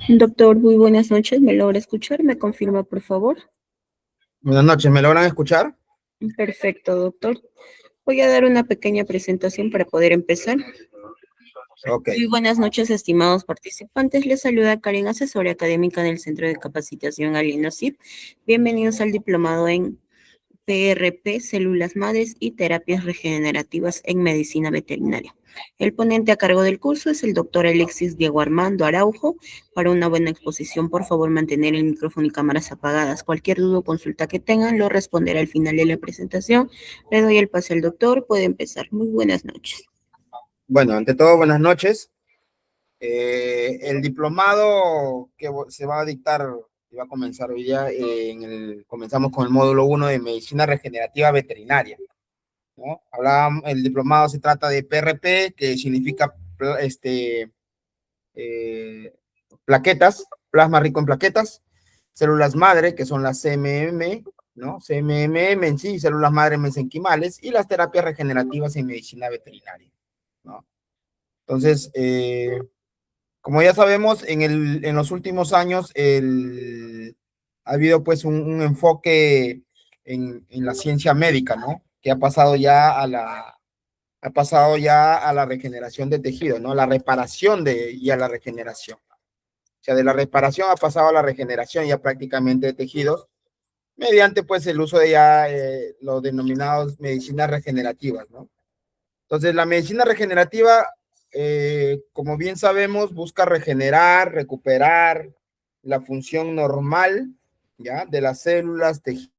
Doctor, muy buenas noches. ¿Me logra escuchar? ¿Me confirma, por favor? Buenas noches, ¿me logran escuchar? Perfecto, doctor. Voy a dar una pequeña presentación para poder empezar. Ok. Muy buenas noches, estimados participantes. Les saluda Karen, asesora académica del Centro de Capacitación Alinosip. Bienvenidos al diplomado en PRP, células madres y terapias regenerativas en medicina veterinaria. El ponente a cargo del curso es el doctor Alexis Diego Armando Araujo. Para una buena exposición, por favor, mantener el micrófono y cámaras apagadas. Cualquier duda o consulta que tengan, lo responderá al final de la presentación. Le doy el pase al doctor. Puede empezar. Muy buenas noches. Bueno, ante todo, buenas noches. El diplomado que se va a dictar y va a comenzar hoy día, comenzamos con el módulo 1 de Medicina Regenerativa Veterinaria, ¿no? El diplomado se trata de PRP, que significa eh, plaquetas, plasma rico en plaquetas, células madre, que son las CMM, ¿no? CMMM en sí, células madre mesenquimales, y las terapias regenerativas en medicina veterinaria, ¿no? Entonces, como ya sabemos, en los últimos años ha habido pues un enfoque en la ciencia médica, ¿no? Que ha pasado ya a la regeneración de tejido, ¿no? La reparación y a la regeneración. O sea, de la reparación ha pasado a la regeneración ya prácticamente de tejidos, mediante pues el uso de ya los denominados medicinas regenerativas, ¿no? Entonces, la medicina regenerativa, como bien sabemos, busca regenerar, recuperar la función normal, ¿ya? De las células, tejidos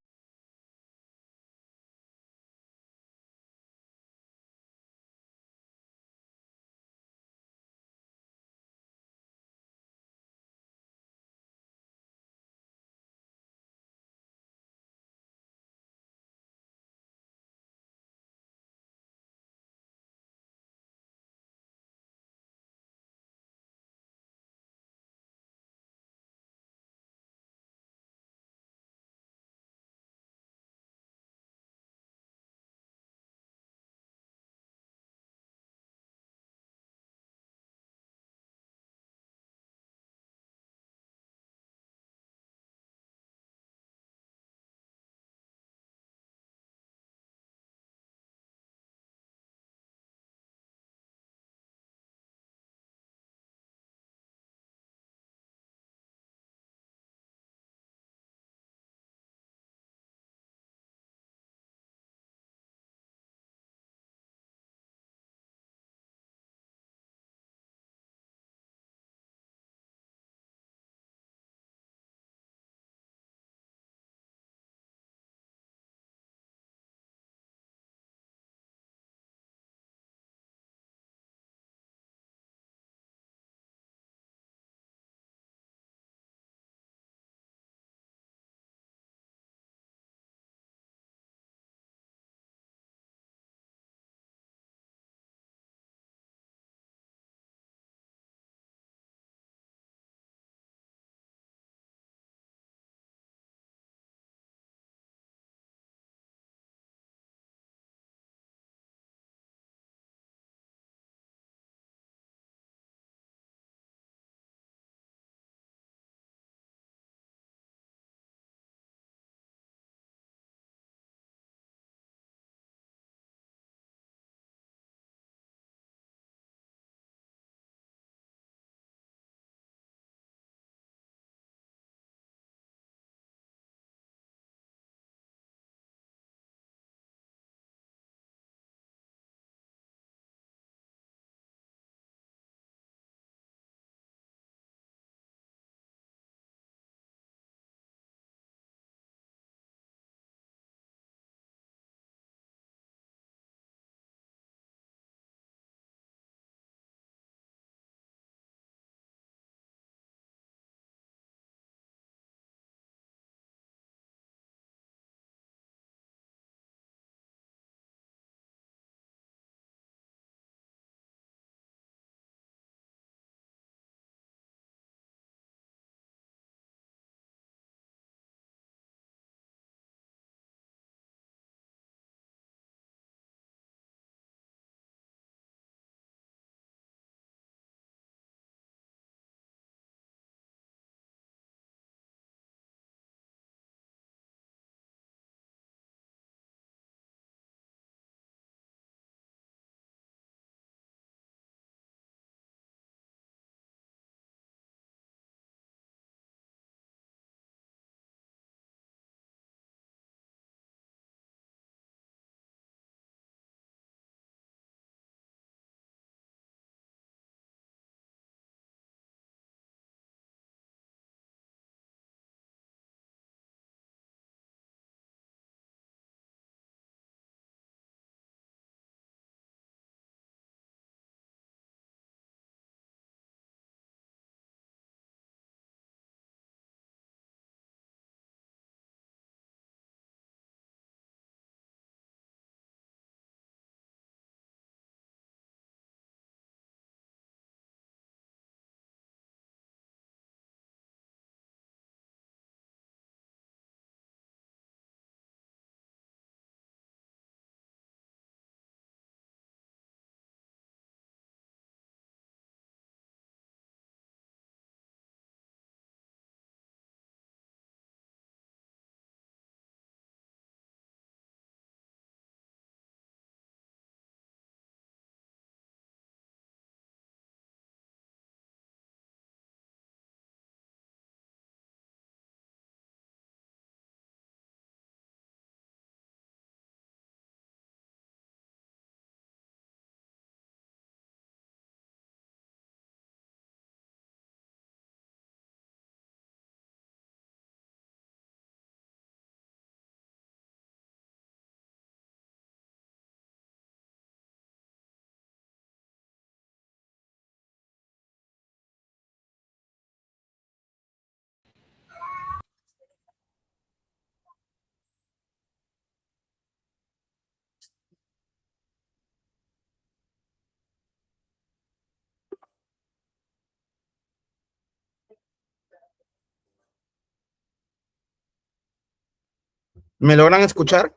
¿Me logran escuchar?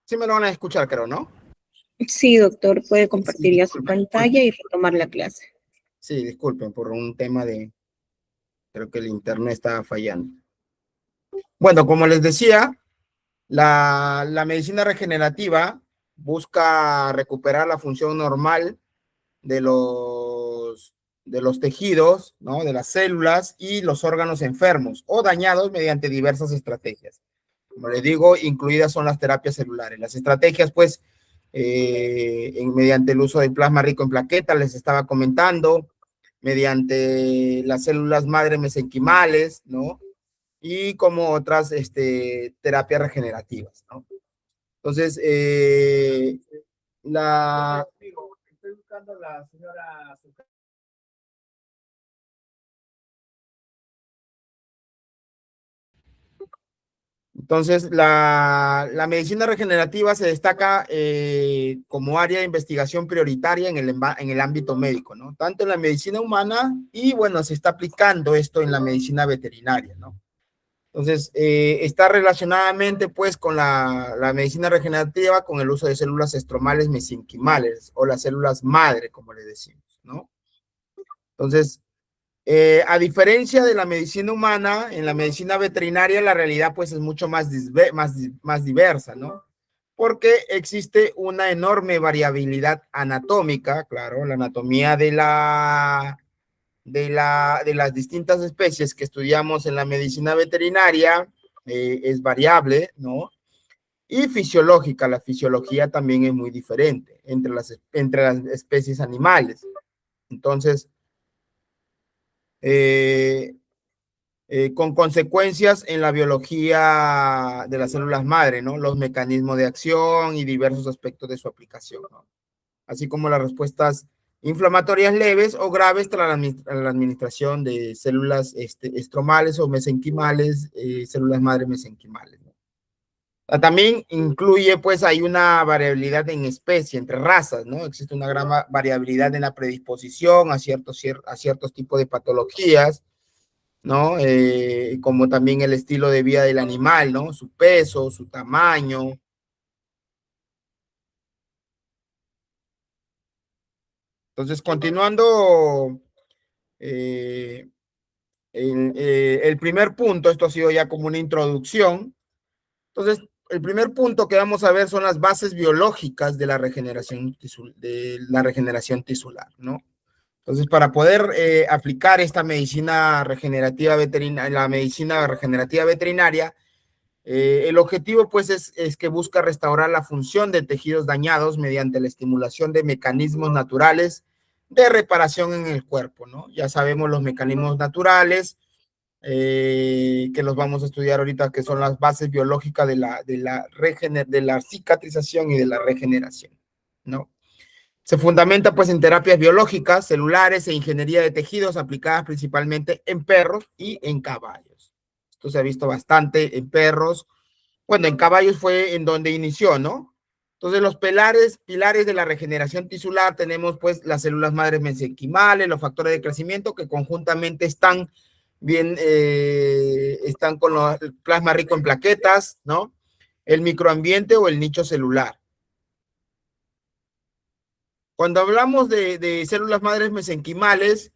Sí me logran escuchar, creo, ¿no? Sí, doctor, puede Sí, compartir ya su disculpen, pantalla y retomar la clase. sí, disculpen por un tema de, creo que el internet estaba fallando. Bueno, como les decía, la medicina regenerativa busca recuperar la función normal de los tejidos, ¿no? De las células y los órganos enfermos o dañados mediante diversas estrategias. Como les digo, incluidas son las terapias celulares. Las estrategias, pues, mediante el uso del plasma rico en plaquetas, les estaba comentando, mediante las células madre mesenquimales, ¿no? Y como otras terapias regenerativas, ¿no? Entonces, estoy buscando a la señora. Entonces, la medicina regenerativa se destaca como área de investigación prioritaria en el ámbito médico, ¿no? Tanto en la medicina humana y, bueno, se está aplicando esto en la medicina veterinaria, ¿no? Entonces, está relacionadamente, pues, con la medicina regenerativa, con el uso de células estromales mesenquimales o las células madre, como le decimos, ¿no? Entonces, a diferencia de la medicina humana, en la medicina veterinaria la realidad pues es mucho más diversa, ¿no? Porque existe una enorme variabilidad anatómica, claro, la anatomía de las distintas especies que estudiamos en la medicina veterinaria es variable, ¿no? Y fisiológica, la fisiología también es muy diferente entre las especies animales. Entonces, eh, con consecuencias en la biología de las células madre, ¿no? Los mecanismos de acción y diversos aspectos de su aplicación, ¿no? Así como las respuestas inflamatorias leves o graves tras la administración de células estromales o mesenquimales, células madre mesenquimales, ¿no? También incluye, pues, hay una variabilidad en especie, entre razas, ¿no? Existe una gran variabilidad en la predisposición a ciertos tipos de patologías, ¿no? Como también el estilo de vida del animal, ¿no? Su peso, su tamaño. Entonces, continuando, eh, el primer punto, esto ha sido ya como una introducción. Entonces, el primer punto que vamos a ver son las bases biológicas de la regeneración tisular, ¿no? Entonces, para poder aplicar esta medicina regenerativa veterinaria, la medicina regenerativa veterinaria, el objetivo, pues, es que busca restaurar la función de tejidos dañados mediante la estimulación de mecanismos naturales de reparación en el cuerpo, ¿no? Ya sabemos los mecanismos naturales que los vamos a estudiar ahorita, que son las bases biológicas de la cicatrización y de la regeneración, ¿no? Se fundamenta, pues, en terapias biológicas, celulares e ingeniería de tejidos aplicadas principalmente en perros y en caballos. Esto se ha visto bastante en perros. Bueno, en caballos fue en donde inició, ¿no? Entonces, los pilares de la regeneración tisular tenemos, pues, las células madres mesenquimales, los factores de crecimiento que conjuntamente están con el plasma rico en plaquetas, ¿no? El microambiente o el nicho celular. Cuando hablamos de células madres mesenquimales,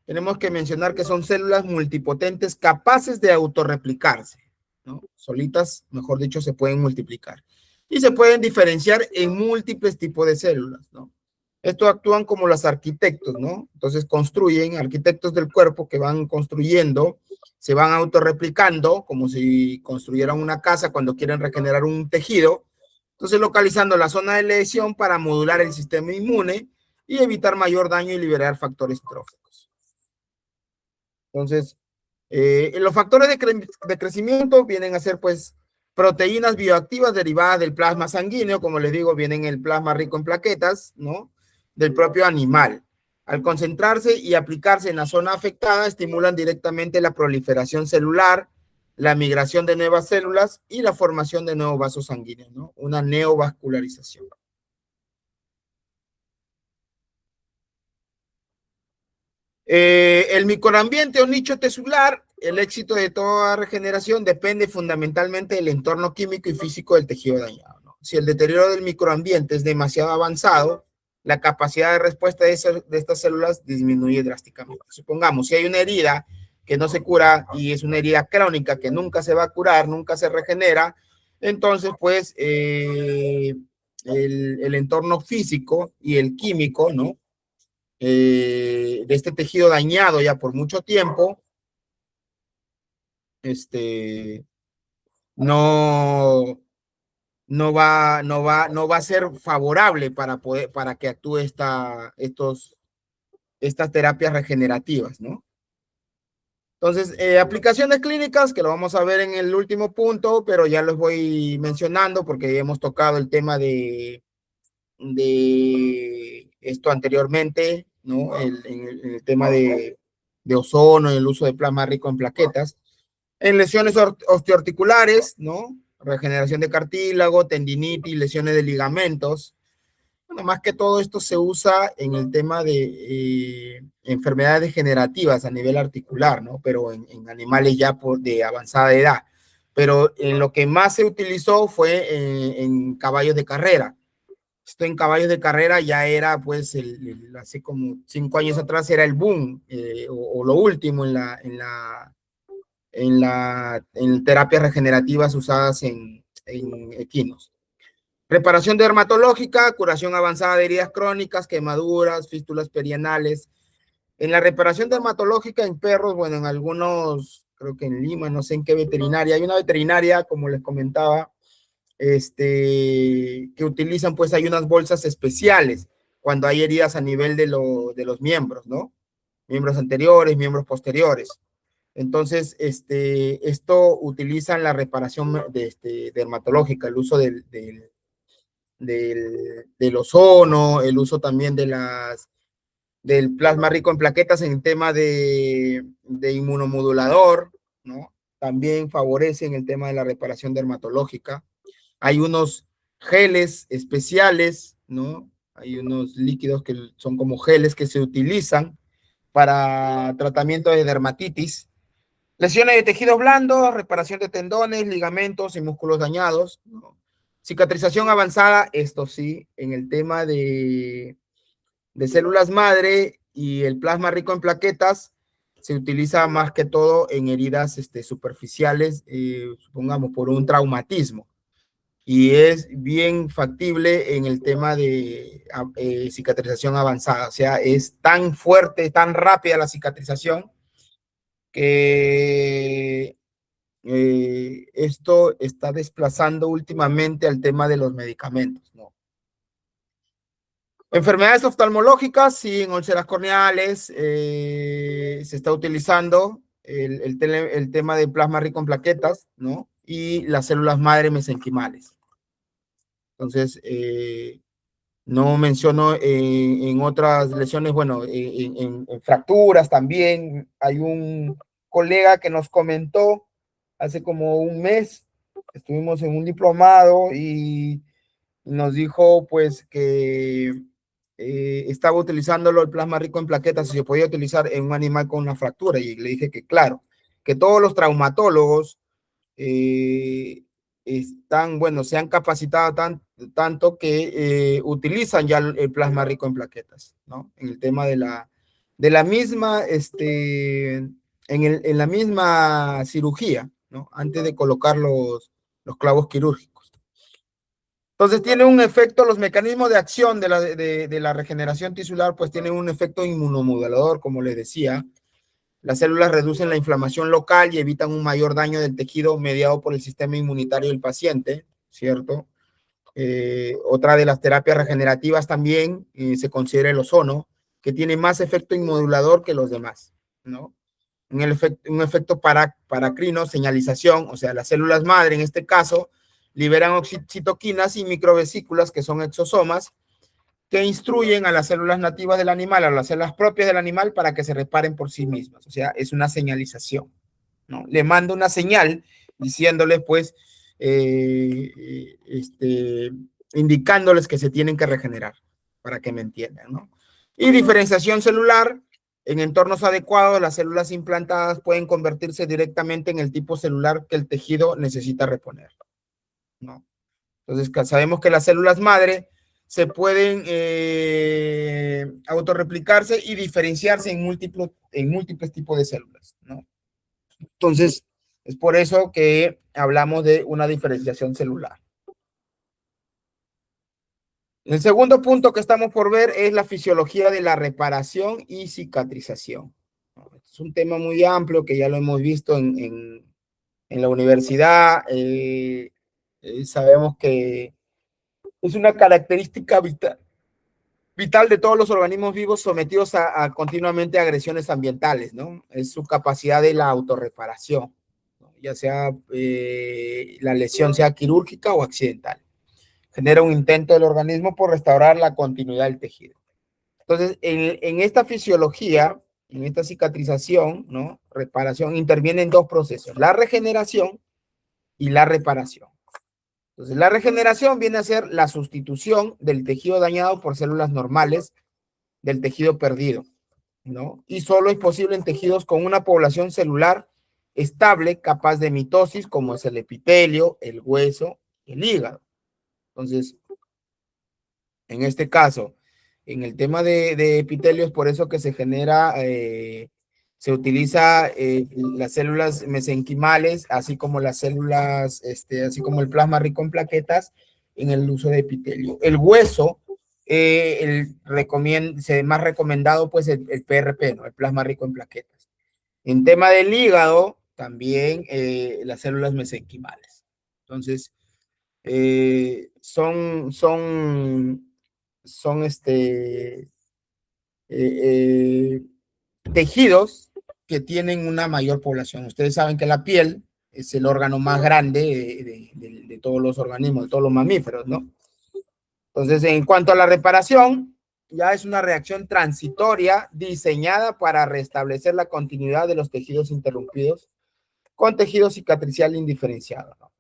tenemos que mencionar que son células multipotentes capaces de autorreplicarse, ¿no? Solitas, mejor dicho, se pueden multiplicar. Y se pueden diferenciar en múltiples tipos de células, ¿no? Estos actúan como los arquitectos, ¿no? Entonces construyen, arquitectos del cuerpo que van construyendo, se van autorreplicando, como si construyeran una casa cuando quieren regenerar un tejido. Entonces, localizando la zona de lesión para modular el sistema inmune y evitar mayor daño y liberar factores tróficos. Entonces, los factores de crecimiento vienen a ser, pues, proteínas bioactivas derivadas del plasma sanguíneo, como les digo, vienen el plasma rico en plaquetas, ¿no? Del propio animal. Al concentrarse y aplicarse en la zona afectada, estimulan directamente la proliferación celular, la migración de nuevas células y la formación de nuevos vasos sanguíneos, ¿no? Una neovascularización. El microambiente o nicho tisular el éxito de toda regeneración depende fundamentalmente del entorno químico y físico del tejido dañado, ¿no? Si el deterioro del microambiente es demasiado avanzado, la capacidad de respuesta de estas células disminuye drásticamente. Supongamos, si hay una herida que no se cura y es una herida crónica que nunca se va a curar, nunca se regenera, entonces pues el entorno físico y el químico, ¿no? De este tejido dañado ya por mucho tiempo, no, no va a ser favorable para que actúe estas terapias regenerativas, ¿no? Entonces, aplicaciones clínicas, que lo vamos a ver en el último punto, pero ya los voy mencionando porque hemos tocado el tema de esto anteriormente, ¿no? El tema de ozono, el uso de plasma rico en plaquetas. En lesiones osteoarticulares, ¿no? Regeneración de cartílago, tendinitis, lesiones de ligamentos. Bueno, más que todo esto se usa en el tema de enfermedades degenerativas a nivel articular, ¿no? Pero en animales ya de avanzada edad. Pero en lo que más se utilizó fue en caballos de carrera. Esto en caballos de carrera ya era, pues, hace como 5 años atrás era el boom, o lo último en terapias regenerativas usadas en equinos. Reparación dermatológica, curación avanzada de heridas crónicas, quemaduras, fístulas perianales. En la reparación dermatológica en perros, bueno, en algunos, creo que en Lima, no sé en qué veterinaria, hay una veterinaria, como les comentaba, que utilizan, pues hay unas bolsas especiales cuando hay heridas a nivel de los miembros, ¿no? Miembros anteriores, miembros posteriores. Entonces, esto utilizan la reparación dermatológica, el uso del ozono, el uso también del plasma rico en plaquetas en tema de inmunomodulador, ¿no? También favorecen el tema de la reparación dermatológica. Hay unos geles especiales, ¿no? Hay unos líquidos que son como geles que se utilizan para tratamiento de dermatitis. Lesiones de tejidos blandos, reparación de tendones, ligamentos y músculos dañados, ¿no? Cicatrización avanzada, esto sí, en el tema de células madre y el plasma rico en plaquetas, se utiliza más que todo en heridas superficiales, supongamos por un traumatismo. Y es bien factible en el tema de cicatrización avanzada. O sea, es tan fuerte, tan rápida la cicatrización que esto está desplazando últimamente al tema de los medicamentos, ¿no? Enfermedades oftalmológicas, sí, en úlceras corneales se está utilizando el tema de plasma rico en plaquetas, ¿no? Y las células madre mesenquimales. Entonces, no menciono en otras lesiones, bueno, en fracturas también. Hay un colega que nos comentó hace como un mes, estuvimos en un diplomado y nos dijo pues que estaba utilizándolo el plasma rico en plaquetas y se podía utilizar en un animal con una fractura. Y le dije que claro, que todos los traumatólogos están, bueno, se han capacitado tanto que utilizan ya el plasma rico en plaquetas, ¿no? En el tema de la misma, en la misma cirugía, ¿no? Antes de colocar los clavos quirúrgicos. Entonces tiene un efecto, los mecanismos de acción de la regeneración tisular, pues tienen un efecto inmunomodulador, como les decía. Las células reducen la inflamación local y evitan un mayor daño del tejido mediado por el sistema inmunitario del paciente, ¿cierto? Otra de las terapias regenerativas también se considera el ozono, que tiene más efecto inmodulador que los demás, ¿no? Un efecto paracrino, señalización, o sea, las células madre en este caso liberan citoquinas y microvesículas que son exosomas que instruyen a las células nativas del animal, a las células propias del animal para que se reparen por sí mismas. O sea, es una señalización, ¿no? Le mando una señal diciéndoles, pues, indicándoles que se tienen que regenerar, para que me entiendan, ¿no? Y diferenciación celular, En entornos adecuados, las células implantadas pueden convertirse directamente en el tipo celular que el tejido necesita reponer, ¿no? Entonces, sabemos que las células madre se pueden autorreplicarse y diferenciarse en múltiples tipos de células, ¿no? Entonces, es por eso que hablamos de una diferenciación celular. El segundo punto que estamos por ver es la fisiología de la reparación y cicatrización. Es un tema muy amplio que ya lo hemos visto en la universidad. Sabemos que es una característica vital de todos los organismos vivos sometidos a continuamente agresiones ambientales, ¿no? Es su capacidad de la autorreparación, ¿no? Ya sea la lesión sea quirúrgica o accidental. Genera un intento del organismo por restaurar la continuidad del tejido. Entonces, en esta fisiología, en esta cicatrización, ¿no? Reparación, intervienen dos procesos, la regeneración y la reparación. Entonces, la regeneración viene a ser la sustitución del tejido dañado por células normales del tejido perdido, ¿no? Y solo es posible en tejidos con una población celular estable, capaz de mitosis, como es el epitelio, el hueso, el hígado. Entonces, en este caso, en el tema de epitelios, por eso que se genera, se utiliza las células mesenquimales, así como las células, así como el plasma rico en plaquetas, en el uso de epitelio. El hueso, más recomendado, pues el PRP, ¿no? El plasma rico en plaquetas. En tema del hígado, también las células mesenquimales. Entonces, son tejidos que tienen una mayor población. Ustedes saben que la piel es el órgano más grande de todos los organismos, de todos los mamíferos, ¿no? Entonces, en cuanto a la reparación, ya es una reacción transitoria diseñada para restablecer la continuidad de los tejidos interrumpidos con tejido cicatricial indiferenciado, ¿no?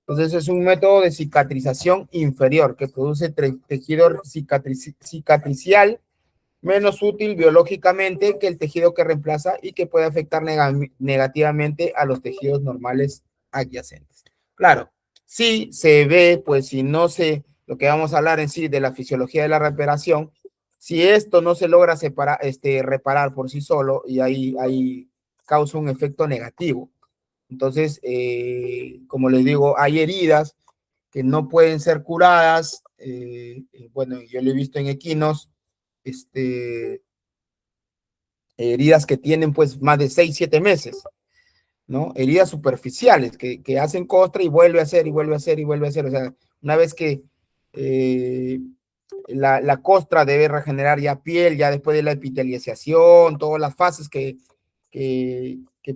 Entonces, es un método de cicatrización inferior que produce tejido cicatricial menos útil biológicamente que el tejido que reemplaza y que puede afectar negativamente a los tejidos normales adyacentes. Claro, si se ve, pues si no se, lo que vamos a hablar en sí de la fisiología de la reparación, si esto no se logra reparar por sí solo y ahí causa un efecto negativo. Entonces, como les digo, hay heridas que no pueden ser curadas. Bueno, yo lo he visto en equinos, heridas que tienen pues más de 6, 7 meses, ¿no? Heridas superficiales que hacen costra y vuelve a hacer y vuelve a hacer y vuelve a hacer. O sea, una vez que la costra debe regenerar ya piel, ya después de la epitelización, todas las fases que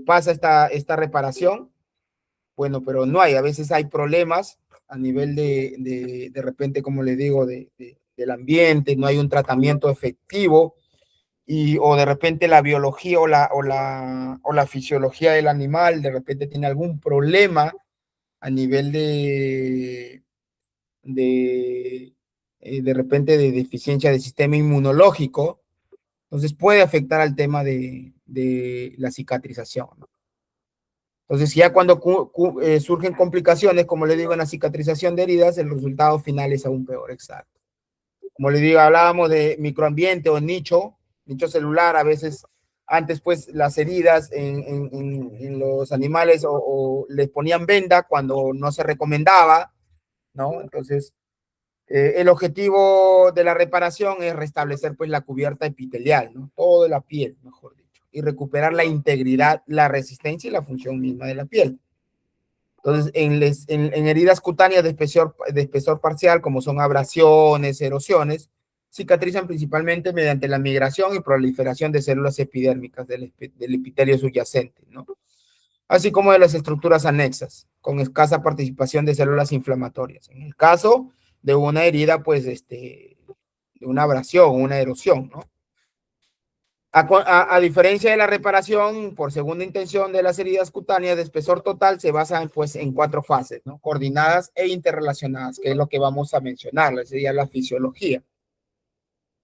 pasa esta reparación. Bueno, pero no hay, a veces hay problemas a nivel de repente, como les digo, del ambiente, no hay un tratamiento efectivo o de repente la biología o la fisiología del animal de repente tiene algún problema a nivel de repente de deficiencia del sistema inmunológico, entonces puede afectar al tema de la cicatrización, ¿no? Entonces, ya cuando surgen complicaciones, como le digo, en la cicatrización de heridas, el resultado final es aún peor, exacto. Como le digo, hablábamos de microambiente o nicho celular, a veces antes pues las heridas en los animales o les ponían venda cuando no se recomendaba, ¿no? Entonces, el objetivo de la reparación es restablecer pues la cubierta epitelial, ¿no? Toda la piel, mejor dicho, y recuperar la integridad, la resistencia y la función misma de la piel. Entonces, en heridas cutáneas de espesor parcial, como son abrasiones, erosiones, cicatrizan principalmente mediante la migración y proliferación de células epidérmicas del epitelio subyacente, ¿no? Así como de las estructuras anexas, con escasa participación de células inflamatorias. En el caso de una herida, pues, de una abrasión o una erosión, ¿no? A diferencia de la reparación por segunda intención de las heridas cutáneas de espesor total, se basa pues, en 4 fases, ¿no? Coordinadas e interrelacionadas, que es lo que vamos a mencionar, sería la fisiología.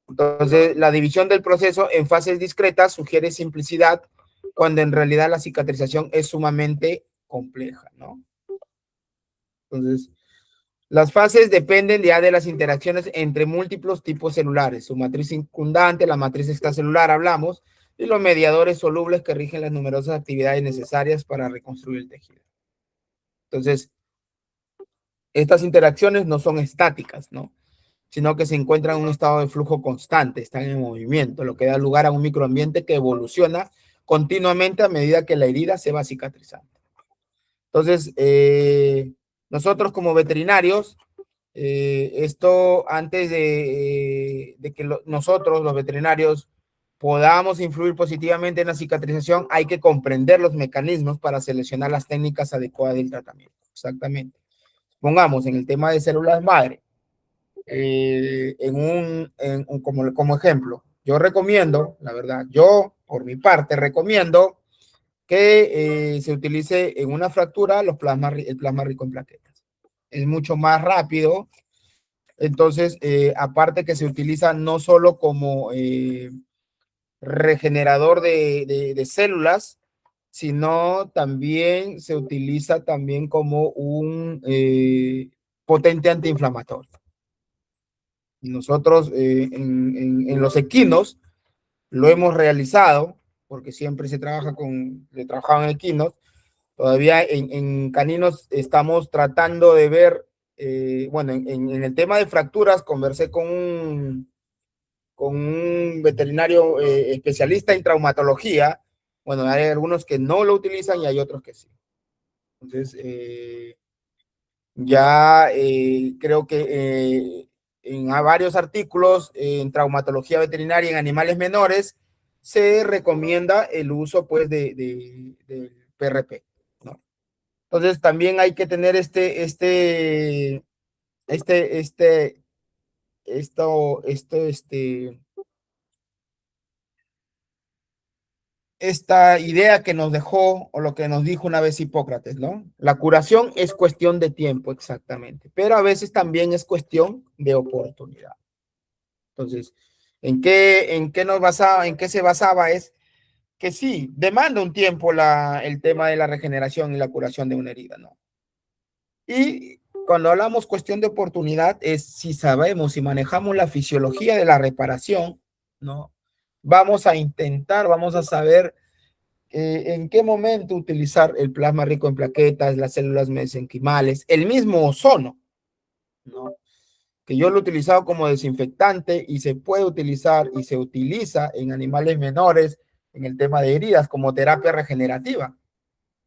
Entonces, la división del proceso en fases discretas sugiere simplicidad cuando en realidad la cicatrización es sumamente compleja, ¿no? Entonces, las fases dependen ya de las interacciones entre múltiples tipos celulares, su matriz circundante, la matriz extracelular, hablamos, y los mediadores solubles que rigen las numerosas actividades necesarias para reconstruir el tejido. Entonces, estas interacciones no son estáticas, ¿no? Sino que se encuentran en un estado de flujo constante, están en movimiento, lo que da lugar a un microambiente que evoluciona continuamente a medida que la herida se va cicatrizando. Entonces, nosotros como veterinarios, esto antes de que nosotros, los veterinarios, podamos influir positivamente en la cicatrización, hay que comprender los mecanismos para seleccionar las técnicas adecuadas del tratamiento. Exactamente. Pongamos en el tema de células madre, como ejemplo, yo recomiendo, la verdad, yo por mi parte recomiendo que se utilice en una fractura el plasma rico en plaquetas. Es mucho más rápido. Entonces, aparte que se utiliza no solo como regenerador de células, sino también se utiliza también como un potente antiinflamatorio. Nosotros en los equinos lo hemos realizado, porque siempre se trabaja le trabajaba en equinos. Todavía en caninos estamos tratando de ver, bueno, en el tema de fracturas conversé con un veterinario especialista en traumatología. Bueno, hay algunos que no lo utilizan y hay otros que sí. Entonces, ya creo que en varios artículos en traumatología veterinaria en animales menores se recomienda el uso pues del PRP, ¿no? Entonces también hay que tener esta idea que nos dejó o lo que nos dijo una vez Hipócrates, ¿no? La curación es cuestión de tiempo, exactamente, pero a veces también es cuestión de oportunidad. Entonces, ¿en qué se basaba? Es que sí, demanda un tiempo el tema de la regeneración y la curación de una herida, ¿no? Y cuando hablamos cuestión de oportunidad es si sabemos, si manejamos la fisiología de la reparación, ¿no? Vamos a saber en qué momento utilizar el plasma rico en plaquetas, las células mesenquimales, el mismo ozono, ¿no? Que yo lo he utilizado como desinfectante y se puede utilizar y se utiliza en animales menores en el tema de heridas como terapia regenerativa,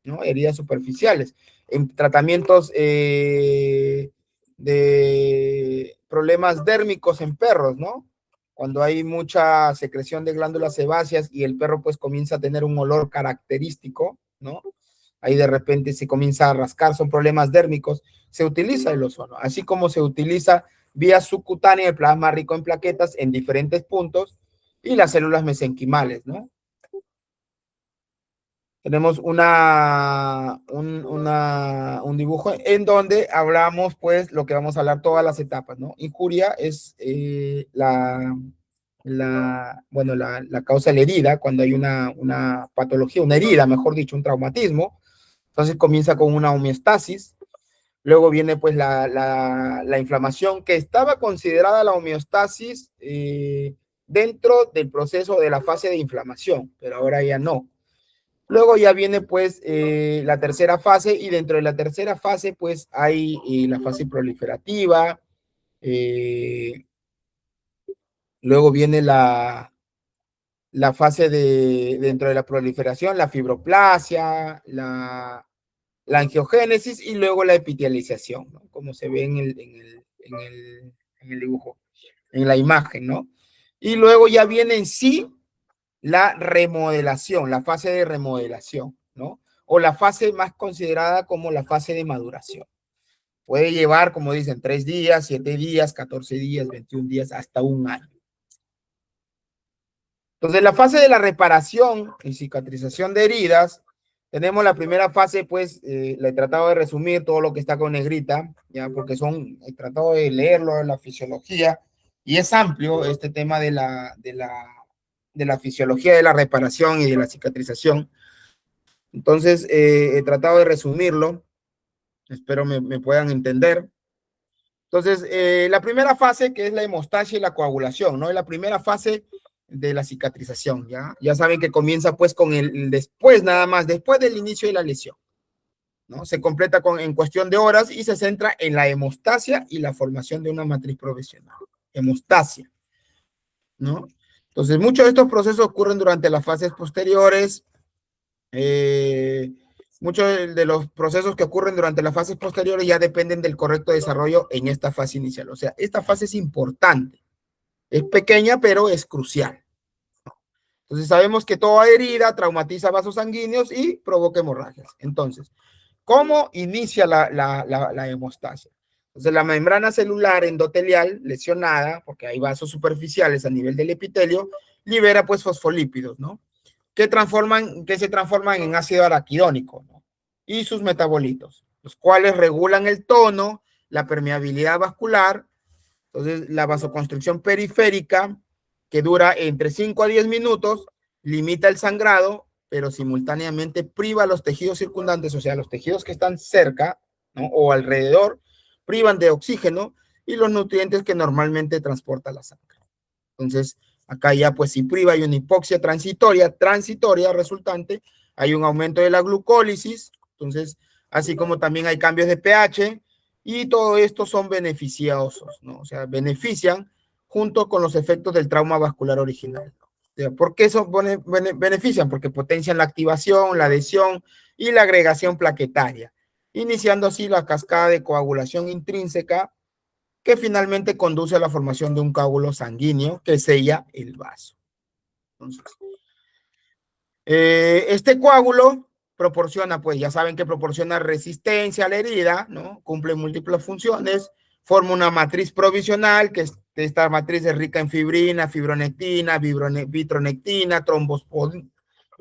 ¿no? Heridas superficiales, en tratamientos de problemas dérmicos en perros, ¿no? Cuando hay mucha secreción de glándulas sebáceas y el perro pues comienza a tener un olor característico, ¿no? Ahí de repente se comienza a rascar, son problemas dérmicos, se utiliza el ozono, así como se utiliza vía subcutánea el plasma rico en plaquetas en diferentes puntos y las células mesenquimales, ¿no? Tenemos un dibujo en donde hablamos, pues, lo que vamos a hablar todas las etapas, ¿no? Injuria es bueno, la causa de la herida, cuando hay una patología, una herida, mejor dicho, un traumatismo. Entonces comienza con una homeostasis. Luego viene, pues, la inflamación, que estaba considerada la homeostasis dentro del proceso de la fase de inflamación, pero ahora ya no. Luego ya viene pues la tercera fase y dentro de la tercera fase pues hay la fase proliferativa, luego viene la fase dentro de la proliferación, la fibroplasia, la angiogénesis y luego la epitelialización, ¿no? Como se ve en el dibujo, en la imagen, ¿no? Y luego ya viene en sí la remodelación, la fase de remodelación, ¿no? O la fase más considerada como la fase de maduración. Puede llevar, como dicen, 3 días, 7 días, 14 días, 21 días, hasta un año. Entonces, la fase de la reparación y cicatrización de heridas, tenemos la primera fase, pues, le he tratado de resumir todo lo que está con negrita, ya, porque he tratado de leerlo, la fisiología, y es amplio este tema de la fisiología de la reparación y de la cicatrización. Entonces, he tratado de resumirlo. Espero me puedan entender. Entonces, la primera fase, que es la hemostasia y la coagulación, ¿no? Es la primera fase de la cicatrización, ¿ya? Ya saben que comienza pues con el después, nada más, después del inicio de la lesión, ¿no? Se completa en cuestión de horas y se centra en la hemostasia y la formación de una matriz profesional. Hemostasia, ¿no? Entonces, muchos de estos procesos ocurren durante las fases posteriores. Muchos de los procesos que ocurren durante las fases posteriores ya dependen del correcto desarrollo en esta fase inicial. O sea, esta fase es importante. Es pequeña, pero es crucial. Entonces, sabemos que toda herida traumatiza vasos sanguíneos y provoca hemorragias. Entonces, ¿cómo inicia la hemostasia? Entonces, la membrana celular endotelial lesionada, porque hay vasos superficiales a nivel del epitelio, libera pues fosfolípidos, ¿no? Que se transforman en ácido araquidónico, ¿no? Y sus metabolitos, los cuales regulan el tono, la permeabilidad vascular. Entonces, la vasoconstricción periférica, que dura entre 5 a 10 minutos, limita el sangrado, pero simultáneamente priva a los tejidos circundantes, o sea, los tejidos que están cerca, ¿no? O alrededor, privan de oxígeno y los nutrientes que normalmente transporta la sangre. Entonces, acá ya pues si priva hay una hipoxia transitoria resultante, hay un aumento de la glucólisis, entonces, así como también hay cambios de pH, y todo esto son beneficiosos, ¿no? O sea, benefician junto con los efectos del trauma vascular original. O sea, ¿por qué eso benefician? Porque potencian la activación, la adhesión y la agregación plaquetaria, iniciando así la cascada de coagulación intrínseca que finalmente conduce a la formación de un coágulo sanguíneo que sella el vaso. Entonces, este coágulo proporciona, pues ya saben que proporciona resistencia a la herida, ¿no? Cumple múltiples funciones, forma una matriz provisional, que esta matriz es rica en fibrina, fibronectina, vitronectina,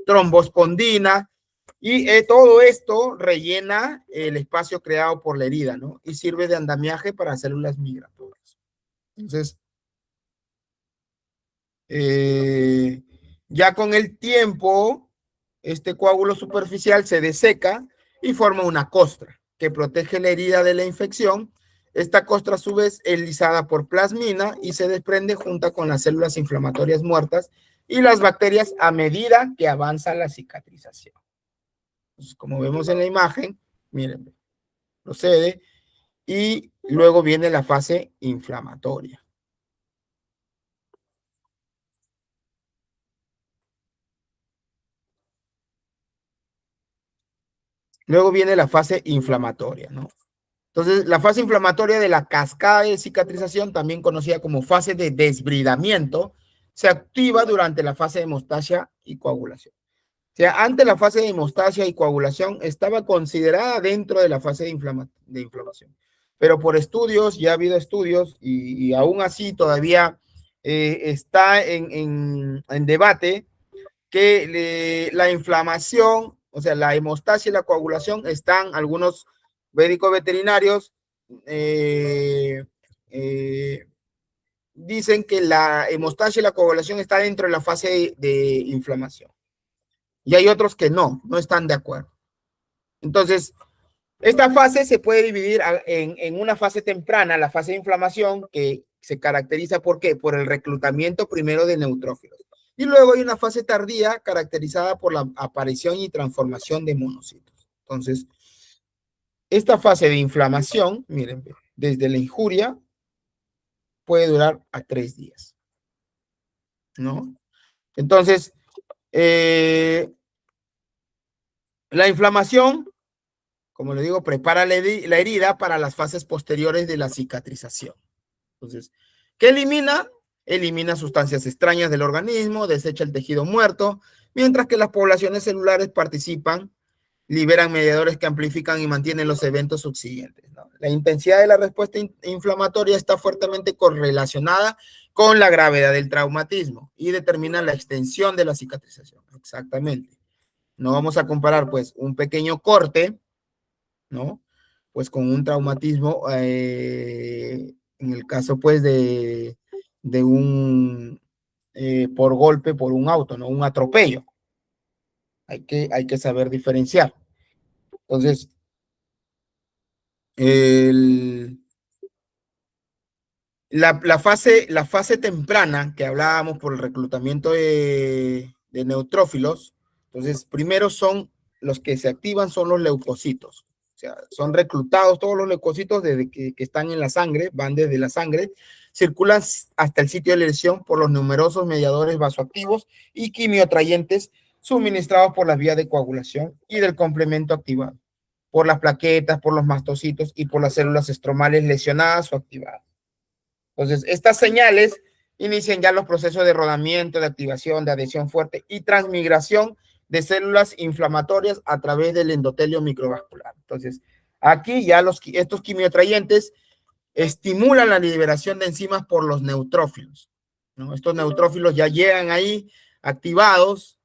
trombospondina, y todo esto rellena el espacio creado por la herida, ¿no? Y sirve de andamiaje para células migratorias. Entonces, ya con el tiempo, este coágulo superficial se deseca y forma una costra que protege la herida de la infección. Esta costra a su vez es lisada por plasmina y se desprende junto con las células inflamatorias muertas y las bacterias a medida que avanza la cicatrización. Entonces, como vemos en la imagen, miren, procede y luego viene la fase inflamatoria. Luego viene la fase inflamatoria, ¿no? Entonces, la fase inflamatoria de la cascada de cicatrización, también conocida como fase de desbridamiento, se activa durante la fase de hemostasia y coagulación. O sea, antes la fase de hemostasia y coagulación estaba considerada dentro de la fase de inflamación. Pero por estudios, ya ha habido estudios y aún así todavía está en debate que la inflamación, o sea, la hemostasia y la coagulación están, algunos médicos veterinarios dicen que la hemostasia y la coagulación está dentro de la fase de inflamación. Y hay otros que no están de acuerdo. Entonces, esta fase se puede dividir en una fase temprana, la fase de inflamación, que se caracteriza ¿por qué? Por el reclutamiento primero de neutrófilos. Y luego hay una fase tardía caracterizada por la aparición y transformación de monocitos. Entonces, esta fase de inflamación, miren, desde la injuria puede durar a 3 días, ¿no? Entonces, la inflamación, como le digo, prepara la herida para las fases posteriores de la cicatrización. Entonces, ¿qué elimina? Elimina sustancias extrañas del organismo, desecha el tejido muerto, mientras que las poblaciones celulares participan, liberan mediadores que amplifican y mantienen los eventos subsiguientes, ¿no? La intensidad de la respuesta inflamatoria está fuertemente correlacionada con la gravedad del traumatismo y determina la extensión de la cicatrización. Exactamente. No vamos a comparar, pues, un pequeño corte, ¿no? Pues con un traumatismo, en el caso, pues, de por golpe por un auto, ¿no? Un atropello. Hay que saber diferenciar. Entonces, la fase temprana que hablábamos por el reclutamiento de neutrófilos, entonces primero son los que se activan son los leucocitos. O sea, son reclutados todos los leucocitos desde que están en la sangre, van desde la sangre, circulan hasta el sitio de lesión por los numerosos mediadores vasoactivos y quimioatrayentes suministrados por las vías de coagulación y del complemento activado, por las plaquetas, por los mastocitos y por las células estromales lesionadas o activadas. Entonces, estas señales inician ya los procesos de rodamiento, de activación, de adhesión fuerte y transmigración de células inflamatorias a través del endotelio microvascular. Entonces, aquí ya estos quimioatrayentes estimulan la liberación de enzimas por los neutrófilos, ¿no? Estos neutrófilos ya llegan ahí activados,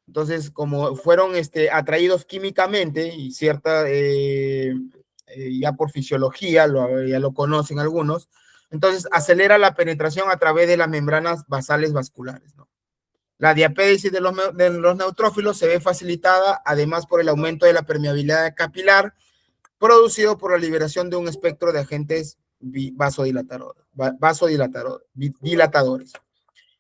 entonces como fueron atraídos químicamente y ya por fisiología, ya lo conocen algunos, entonces acelera la penetración a través de las membranas basales vasculares, ¿no? La diapédesis de los neutrófilos se ve facilitada además por el aumento de la permeabilidad capilar producido por la liberación de un espectro de agentes vasodilatadores.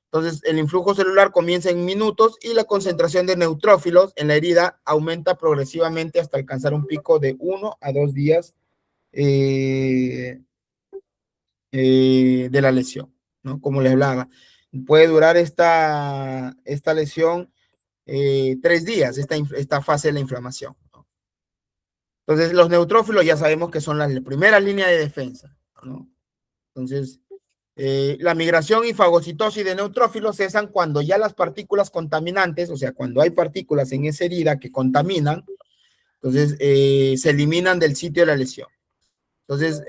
Entonces, el influjo celular comienza en minutos y la concentración de neutrófilos en la herida aumenta progresivamente hasta alcanzar un pico de 1 a 2 días de la lesión, ¿no? Como les hablaba, puede durar esta lesión 3 días, esta fase de la inflamación, ¿no? Entonces, los neutrófilos ya sabemos que son la primera línea de defensa, ¿no? Entonces, la migración y fagocitosis de neutrófilos cesan cuando ya las partículas contaminantes, o sea, cuando hay partículas en esa herida que contaminan, entonces se eliminan del sitio de la lesión. Entonces,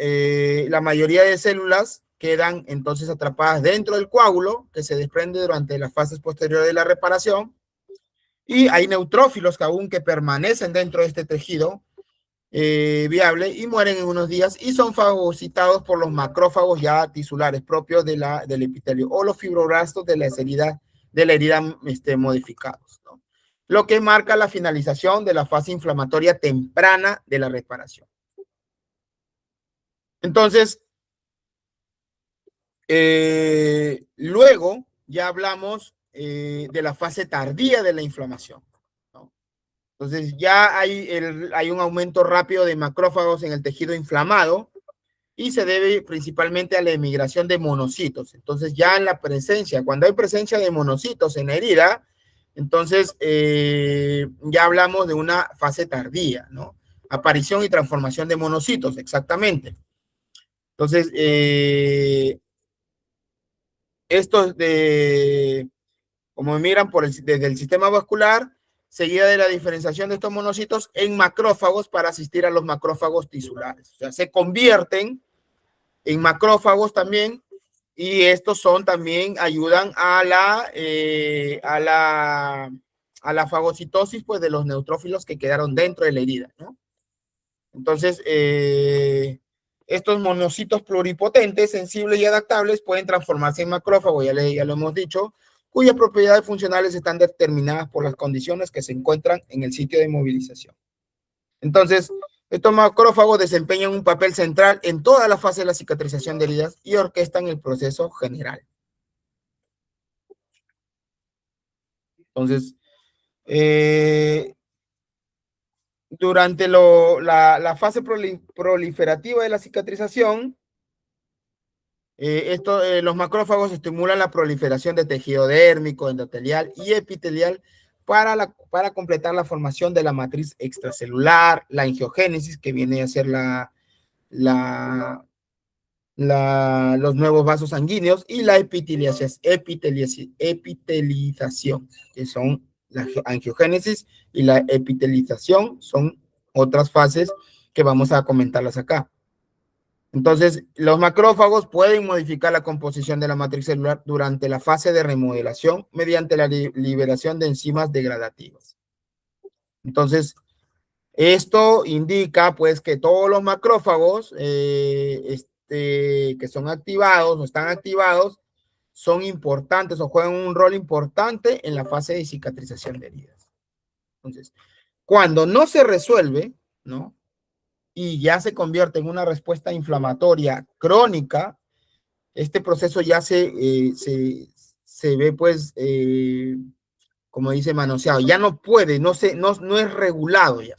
la mayoría de células quedan entonces atrapadas dentro del coágulo que se desprende durante las fases posteriores de la reparación. Y hay neutrófilos que aún que permanecen dentro de este tejido viable y mueren en unos días y son fagocitados por los macrófagos ya tisulares propios del epitelio o los fibroblastos de la herida modificados, ¿no? Lo que marca la finalización de la fase inflamatoria temprana de la reparación. Entonces, luego ya hablamos de la fase tardía de la inflamación, ¿no? Entonces ya hay un aumento rápido de macrófagos en el tejido inflamado y se debe principalmente a la emigración de monocitos. Entonces ya en la presencia, cuando hay presencia de monocitos en la herida, entonces ya hablamos de una fase tardía, ¿no? Aparición y transformación de monocitos, exactamente. Entonces, estos como miran desde el sistema vascular, seguida de la diferenciación de estos monocitos en macrófagos para asistir a los macrófagos tisulares. O sea, se convierten en macrófagos también y estos también ayudan a la fagocitosis pues, de los neutrófilos que quedaron dentro de la herida, ¿no? Entonces, estos monocitos pluripotentes, sensibles y adaptables pueden transformarse en macrófagos, ya lo hemos dicho, cuyas propiedades funcionales están determinadas por las condiciones que se encuentran en el sitio de movilización. Entonces, estos macrófagos desempeñan un papel central en toda la fase de la cicatrización de heridas y orquestan el proceso general. Entonces, durante la fase proliferativa de la cicatrización, los macrófagos estimulan la proliferación de tejido dérmico, endotelial y epitelial para completar la formación de la matriz extracelular, la angiogénesis, que viene a ser los nuevos vasos sanguíneos, y la epitelización, que son la angiogénesis y la epitelización, son otras fases que vamos a comentarlas acá. Entonces, los macrófagos pueden modificar la composición de la matriz celular durante la fase de remodelación mediante la liberación de enzimas degradativas. Entonces, esto indica pues que todos los macrófagos que son activados o están activados son importantes o juegan un rol importante en la fase de cicatrización de heridas. Entonces, cuando no se resuelve, ¿no? Y ya se convierte en una respuesta inflamatoria crónica, este proceso ya se ve, pues, como dice, manoseado. Ya no puede, no es regulado ya.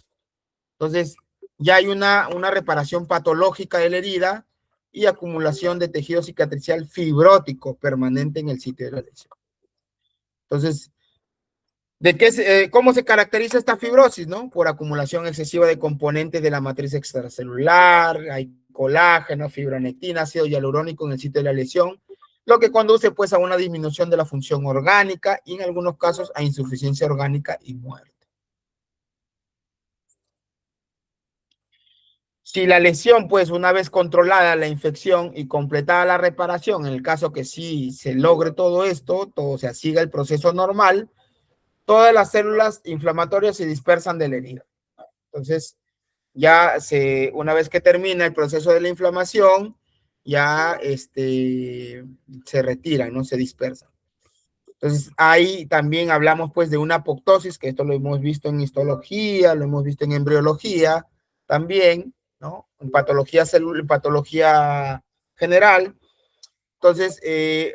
Entonces, ya hay una reparación patológica de la herida y acumulación de tejido cicatricial fibrótico permanente en el sitio de la lesión. Entonces, ¿cómo se caracteriza esta fibrosis, no? Por acumulación excesiva de componentes de la matriz extracelular, hay colágeno, fibronectina, ácido hialurónico en el sitio de la lesión, lo que conduce pues a una disminución de la función orgánica y en algunos casos a insuficiencia orgánica y muerte. Si la lesión, pues una vez controlada la infección y completada la reparación, en el caso que sí se logre todo esto, o sea, siga el proceso normal, todas las células inflamatorias se dispersan de la herida. Entonces, una vez que termina el proceso de la inflamación, ya se retiran, no se dispersan. Entonces, ahí también hablamos pues de una apoptosis, que esto lo hemos visto en histología, lo hemos visto en embriología también, ¿no? En patología general. Entonces,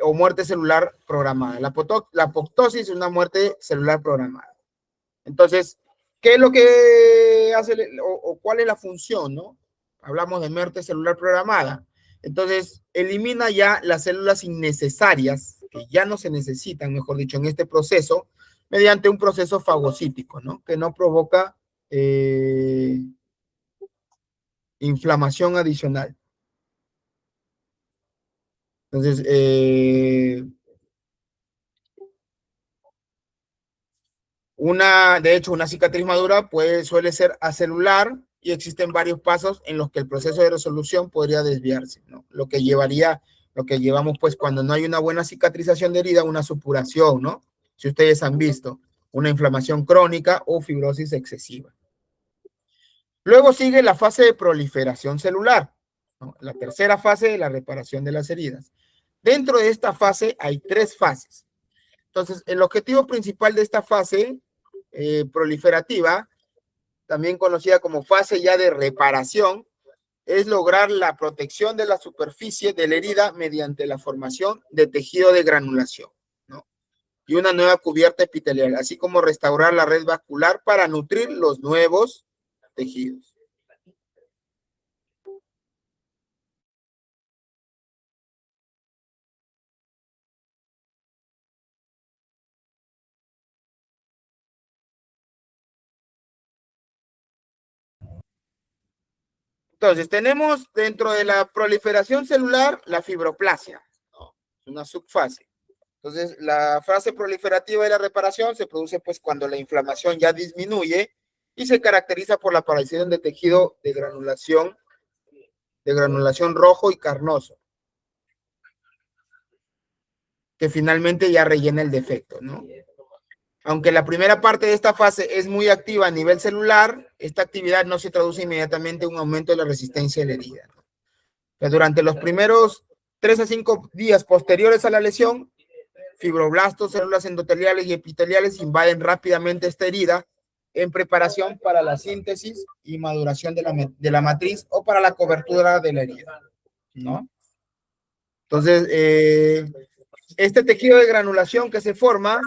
o muerte celular programada. La apoptosis es una muerte celular programada. Entonces, ¿qué es lo que hace o cuál es la función, no? Hablamos de muerte celular programada. Entonces, elimina ya las células innecesarias, que ya no se necesitan, mejor dicho, en este proceso, mediante un proceso fagocítico, ¿no? Que no provoca inflamación adicional. Entonces, de hecho, una cicatriz madura suele ser acelular y existen varios pasos en los que el proceso de resolución podría desviarse, ¿no? Lo que llevamos, pues, cuando no hay una buena cicatrización de herida, una supuración, ¿no? Si ustedes han visto, una inflamación crónica o fibrosis excesiva. Luego sigue la fase de proliferación celular, ¿no? La tercera fase de la reparación de las heridas. Dentro de esta fase hay 3 fases. Entonces, el objetivo principal de esta fase proliferativa, también conocida como fase ya de reparación, es lograr la protección de la superficie de la herida mediante la formación de tejido de granulación, ¿no? Y una nueva cubierta epitelial, así como restaurar la red vascular para nutrir los nuevos tejidos. Entonces, tenemos dentro de la proliferación celular la fibroplasia, ¿no? Una subfase. Entonces, la fase proliferativa de la reparación se produce pues cuando la inflamación ya disminuye y se caracteriza por la aparición de tejido de granulación rojo y carnoso, que finalmente ya rellena el defecto, ¿no? Aunque la primera parte de esta fase es muy activa a nivel celular, esta actividad no se traduce inmediatamente en un aumento de la resistencia de la herida. Pero durante los primeros 3 a 5 días posteriores a la lesión, fibroblastos, células endoteliales y epiteliales invaden rápidamente esta herida en preparación para la síntesis y maduración de la matriz o para la cobertura de la herida, ¿no? Entonces, este tejido de granulación que se forma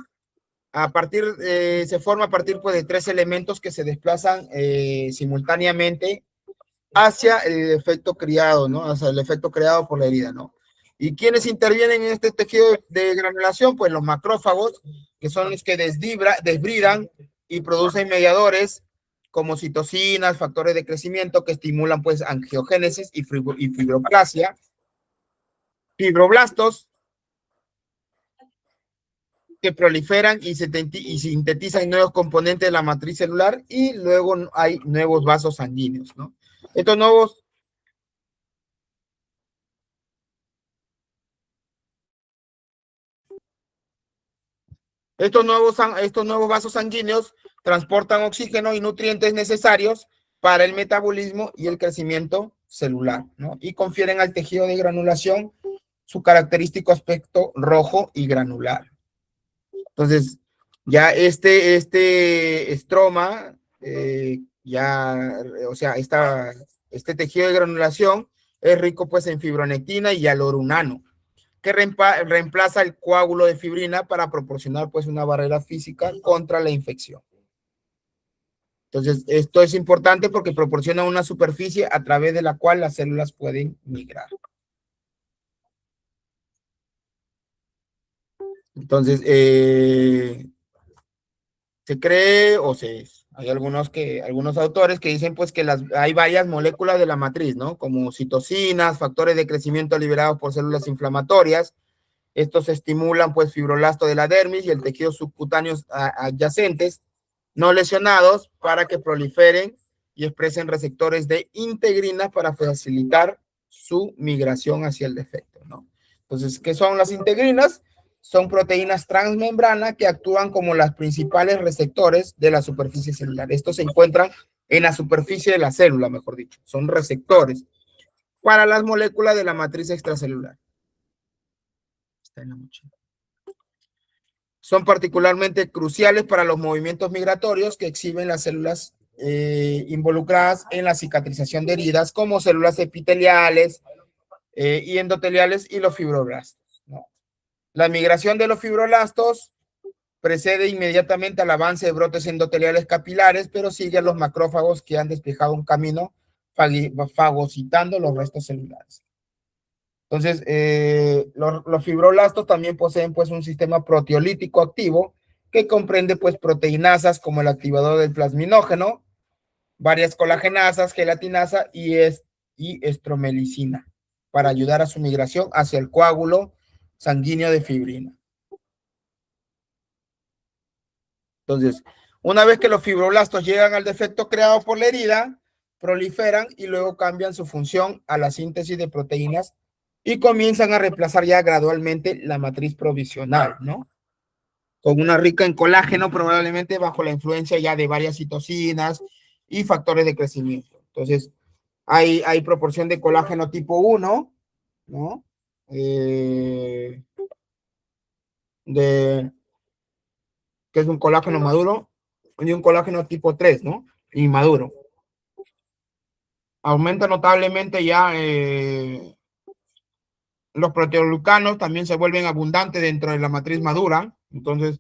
se forma a partir pues, de 3 elementos que se desplazan simultáneamente hacia el efecto creado, ¿no? Hacia el efecto creado por la herida, ¿no? ¿Y quiénes intervienen en este tejido de granulación? Pues los macrófagos, que son los que desbridan y producen mediadores como citocinas, factores de crecimiento que estimulan pues angiogénesis y fibroplasia. Fibroblastos, que proliferan y sintetizan nuevos componentes de la matriz celular, y luego hay nuevos vasos sanguíneos, ¿no? Estos nuevos vasos sanguíneos transportan oxígeno y nutrientes necesarios para el metabolismo y el crecimiento celular, ¿no? Y confieren al tejido de granulación su característico aspecto rojo y granular. Entonces, ya este estroma, o sea, este tejido de granulación es rico pues en fibronectina y hialuronano, que reemplaza el coágulo de fibrina para proporcionar pues una barrera física contra la infección. Entonces, esto es importante porque proporciona una superficie a través de la cual las células pueden migrar. Entonces, se cree hay algunos autores que dicen pues que hay varias moléculas de la matriz, ¿no? Como citocinas, factores de crecimiento liberados por células inflamatorias. Estos estimulan pues fibroblastos de la dermis y el tejido subcutáneo adyacentes no lesionados para que proliferen y expresen receptores de integrina para facilitar su migración hacia el defecto, ¿no? Entonces, ¿qué son las integrinas? Son proteínas transmembrana que actúan como las principales receptores de la superficie celular. Estos se encuentran en la superficie de la célula, mejor dicho. Son receptores para las moléculas de la matriz extracelular. Está en la mochila. Son particularmente cruciales para los movimientos migratorios que exhiben las células involucradas en la cicatrización de heridas, como células epiteliales y endoteliales y los fibroblastos, ¿no? La migración de los fibroblastos precede inmediatamente al avance de brotes endoteliales capilares, pero sigue a los macrófagos que han despejado un camino fagocitando los restos celulares. Entonces, los fibroblastos también poseen pues un sistema proteolítico activo que comprende pues proteinasas como el activador del plasminógeno, varias colagenasas, gelatinasa y estromelicina para ayudar a su migración hacia el coágulo sanguíneo de fibrina. Entonces, una vez que los fibroblastos llegan al defecto creado por la herida, proliferan y luego cambian su función a la síntesis de proteínas y comienzan a reemplazar ya gradualmente la matriz provisional, ¿no? Con una rica en colágeno, probablemente bajo la influencia ya de varias citocinas y factores de crecimiento. Entonces, hay proporción de colágeno tipo 1, ¿no? Que es un colágeno maduro, y un colágeno tipo 3, ¿no? Inmaduro. Aumenta notablemente ya los proteoglucanos también se vuelven abundantes dentro de la matriz madura. Entonces,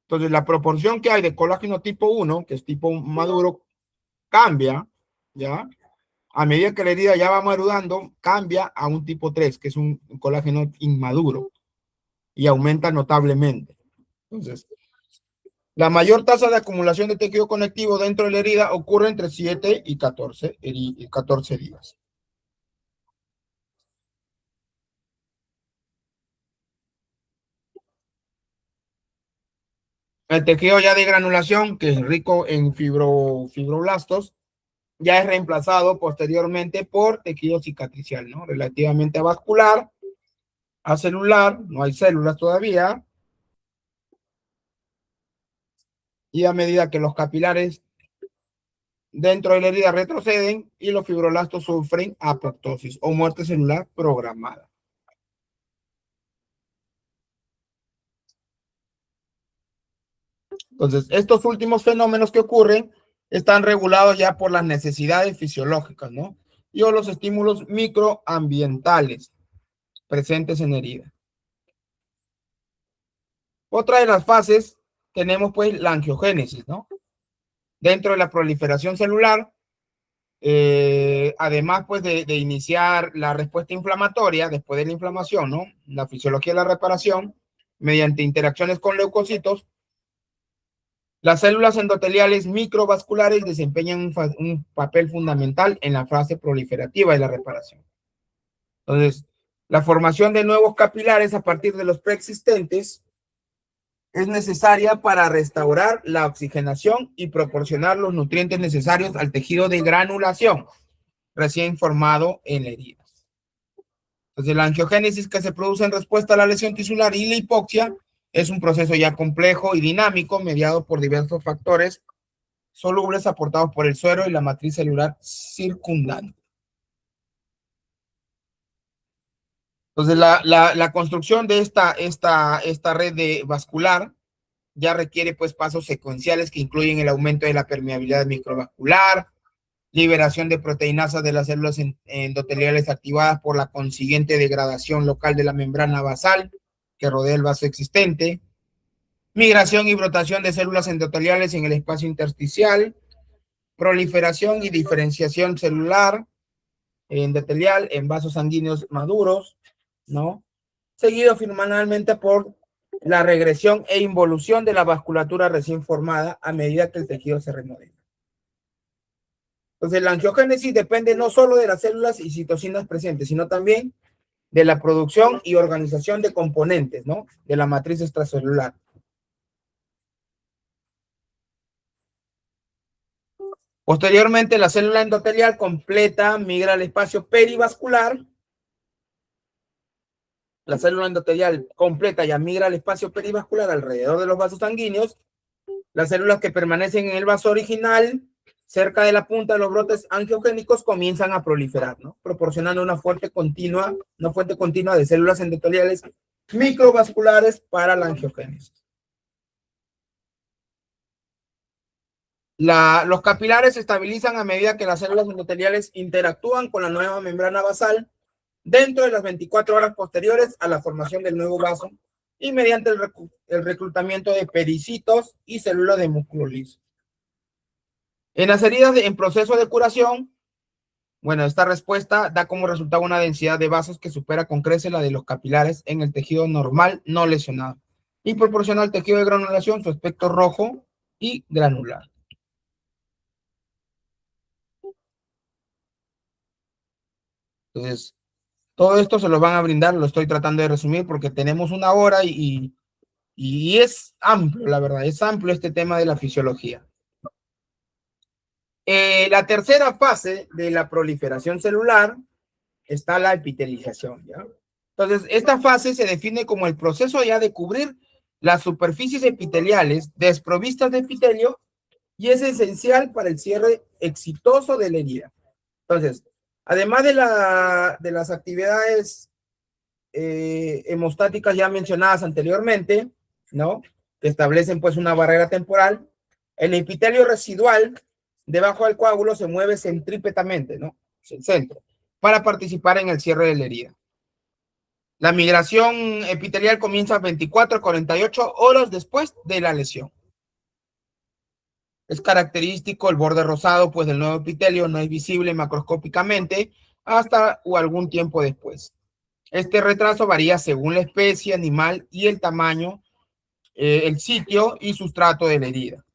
la proporción que hay de colágeno tipo 1, que es tipo maduro, cambia, ¿ya? A medida que la herida ya va madurando, cambia a un tipo 3, que es un colágeno inmaduro, y aumenta notablemente. Entonces, la mayor tasa de acumulación de tejido conectivo dentro de la herida ocurre entre 7 y 14 días. El tejido ya de granulación, que es rico en fibroblastos, ya es reemplazado posteriormente por tejido cicatricial, ¿no? Relativamente vascular, acelular, no hay células todavía. Y a medida que los capilares dentro de la herida retroceden y los fibroblastos sufren apoptosis o muerte celular programada. Entonces, estos últimos fenómenos que ocurren están regulados ya por las necesidades fisiológicas, ¿no? Y o los estímulos microambientales presentes en herida. Otra de las fases tenemos pues la angiogénesis, ¿no? Dentro de la proliferación celular, además pues de iniciar la respuesta inflamatoria después de la inflamación, ¿no? La fisiología de la reparación, mediante interacciones con leucocitos, las células endoteliales microvasculares desempeñan un papel fundamental en la fase proliferativa de la reparación. Entonces, la formación de nuevos capilares a partir de los preexistentes es necesaria para restaurar la oxigenación y proporcionar los nutrientes necesarios al tejido de granulación recién formado en la herida. Entonces, la angiogénesis que se produce en respuesta a la lesión tisular y la hipoxia es un proceso ya complejo y dinámico mediado por diversos factores solubles aportados por el suero y la matriz celular circundante. Entonces, la construcción de esta red vascular ya requiere pues pasos secuenciales que incluyen el aumento de la permeabilidad microvascular, liberación de proteinasas de las células endoteliales activadas por la consiguiente degradación local de la membrana basal que rodea el vaso existente, migración y brotación de células endoteliales en el espacio intersticial, proliferación y diferenciación celular endotelial en vasos sanguíneos maduros, ¿no? Seguido finalmente por la regresión e involución de la vasculatura recién formada a medida que el tejido se remodela. Entonces, la angiogénesis depende no solo de las células y citocinas presentes, sino también de la producción y organización de componentes, ¿no? De la matriz extracelular. Posteriormente, la célula endotelial completa migra al espacio perivascular. La célula endotelial completa ya migra al espacio perivascular alrededor de los vasos sanguíneos. Las células que permanecen en el vaso original, cerca de la punta de los brotes angiogénicos, comienzan a proliferar, ¿no? Proporcionando una fuente continua de células endoteliales microvasculares para la angiogénesis. Los capilares se estabilizan a medida que las células endoteliales interactúan con la nueva membrana basal dentro de las 24 horas posteriores a la formación del nuevo vaso y mediante el reclutamiento de pericitos y células de músculo liso. En las heridas en proceso de curación, bueno, esta respuesta da como resultado una densidad de vasos que supera con creces la de los capilares en el tejido normal no lesionado y proporciona al tejido de granulación su aspecto rojo y granular. Entonces, todo esto se lo van a brindar, lo estoy tratando de resumir porque tenemos una hora y es amplio, la verdad, es amplio este tema de la fisiología. La tercera fase de la proliferación celular está la epitelización, ¿ya? Entonces, esta fase se define como el proceso ya de cubrir las superficies epiteliales desprovistas de epitelio y es esencial para el cierre exitoso de la herida. Entonces, además de las actividades hemostáticas ya mencionadas anteriormente, ¿no? Que establecen pues una barrera temporal, el epitelio residual debajo del coágulo se mueve centrípetamente, ¿no? El centro, para participar en el cierre de la herida. La migración epitelial comienza 24 a 48 horas después de la lesión. Es característico el borde rosado, pues del nuevo epitelio no es visible macroscópicamente hasta o algún tiempo después. Este retraso varía según la especie animal y el tamaño, el sitio y sustrato de la herida.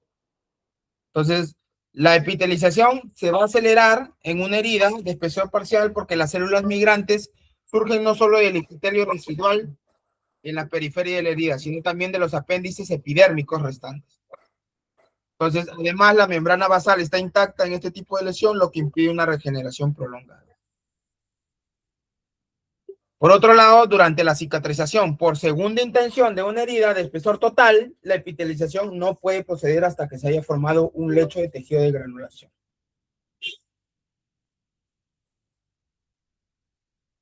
Entonces, la epitelización se va a acelerar en una herida de espesor parcial porque las células migrantes surgen no solo del epitelio residual en la periferia de la herida, sino también de los apéndices epidérmicos restantes. Entonces, además, la membrana basal está intacta en este tipo de lesión, lo que impide una regeneración prolongada. Por otro lado, durante la cicatrización por segunda intención de una herida de espesor total, la epitelización no puede proceder hasta que se haya formado un lecho de tejido de granulación.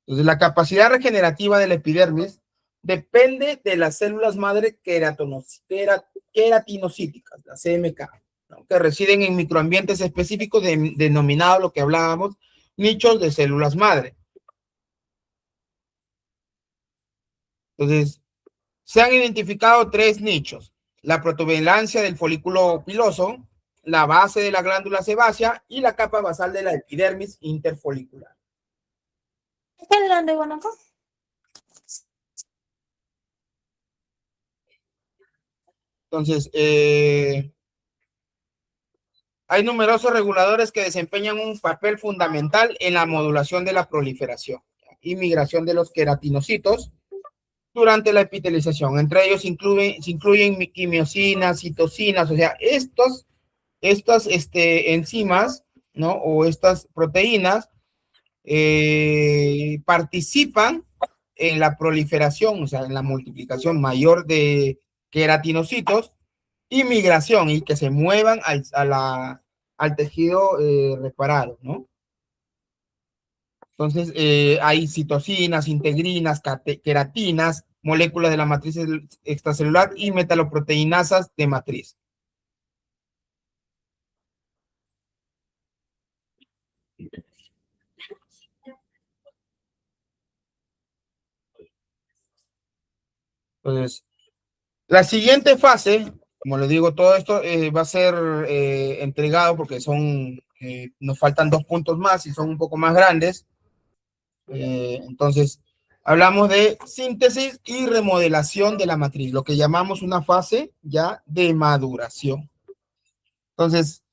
Entonces, la capacidad regenerativa de la epidermis depende de las células madre queratinocíticas, la CMK, ¿no? Que residen en microambientes específicos denominados, lo que hablábamos, nichos de células madre. Entonces, se han identificado 3 nichos: la protuberancia del folículo piloso, la base de la glándula sebácea y la capa basal de la epidermis interfolicular. Entonces, hay numerosos reguladores que desempeñan un papel fundamental en la modulación de la proliferación y migración de los queratinocitos durante la epitelización. Entre ellos se incluyen quimiosinas, citocinas, o sea, estas enzimas, ¿no? O estas proteínas participan en la proliferación, o sea, en la multiplicación mayor de queratinocitos y migración, y que se muevan al tejido reparado, ¿no? Entonces, hay citocinas, integrinas, queratinas, moléculas de la matriz extracelular y metaloproteinasas de matriz. Entonces, la siguiente fase, como les digo, todo esto va a ser entregado porque nos faltan 2 puntos más y son un poco más grandes. Entonces, hablamos de síntesis y remodelación de la matriz, lo que llamamos una fase ya de maduración. Entonces,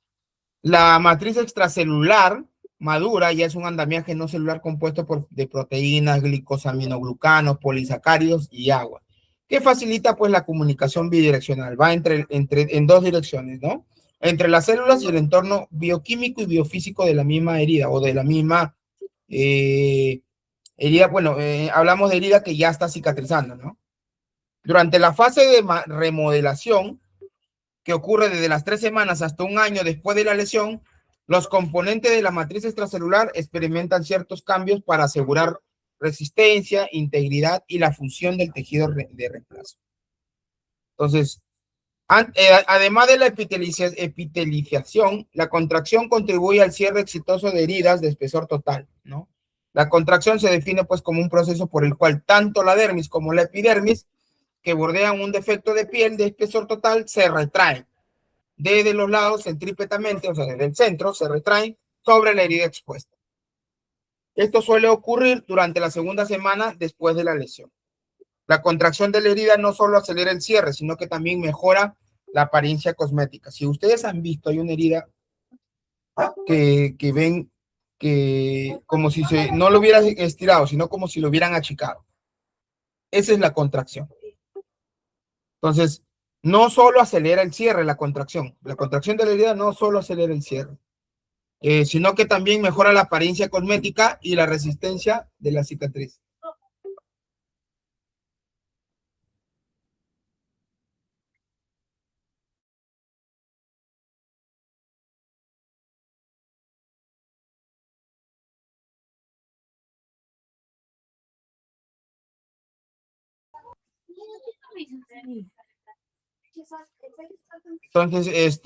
la matriz extracelular madura ya es un andamiaje no celular compuesto de proteínas, glicosaminoglucanos, polisacáridos y agua, que facilita pues la comunicación bidireccional, va en 2 direcciones, ¿no? Entre las células y el entorno bioquímico y biofísico de la misma herida o de la misma herida. Bueno, hablamos de herida que ya está cicatrizando, ¿no? Durante la fase de remodelación, que ocurre desde las 3 semanas hasta 1 año después de la lesión, los componentes de la matriz extracelular experimentan ciertos cambios para asegurar resistencia, integridad y la función del tejido de reemplazo. Entonces, además de la epiteliciación, la contracción contribuye al cierre exitoso de heridas de espesor total, ¿no? La contracción se define pues como un proceso por el cual tanto la dermis como la epidermis que bordean un defecto de piel de espesor total se retraen desde los lados centrípetamente, o sea, desde el centro, se retraen sobre la herida expuesta. Esto suele ocurrir durante la 2ª semana después de la lesión. La contracción de la herida no solo acelera el cierre, sino que también mejora la apariencia cosmética. Si ustedes han visto, hay una herida que ven que como si no lo hubieran estirado, sino como si lo hubieran achicado. Esa es la contracción. Entonces, no solo acelera el cierre, la contracción de la herida no solo acelera el cierre, sino que también mejora la apariencia cosmética y la resistencia de la cicatriz. Entonces,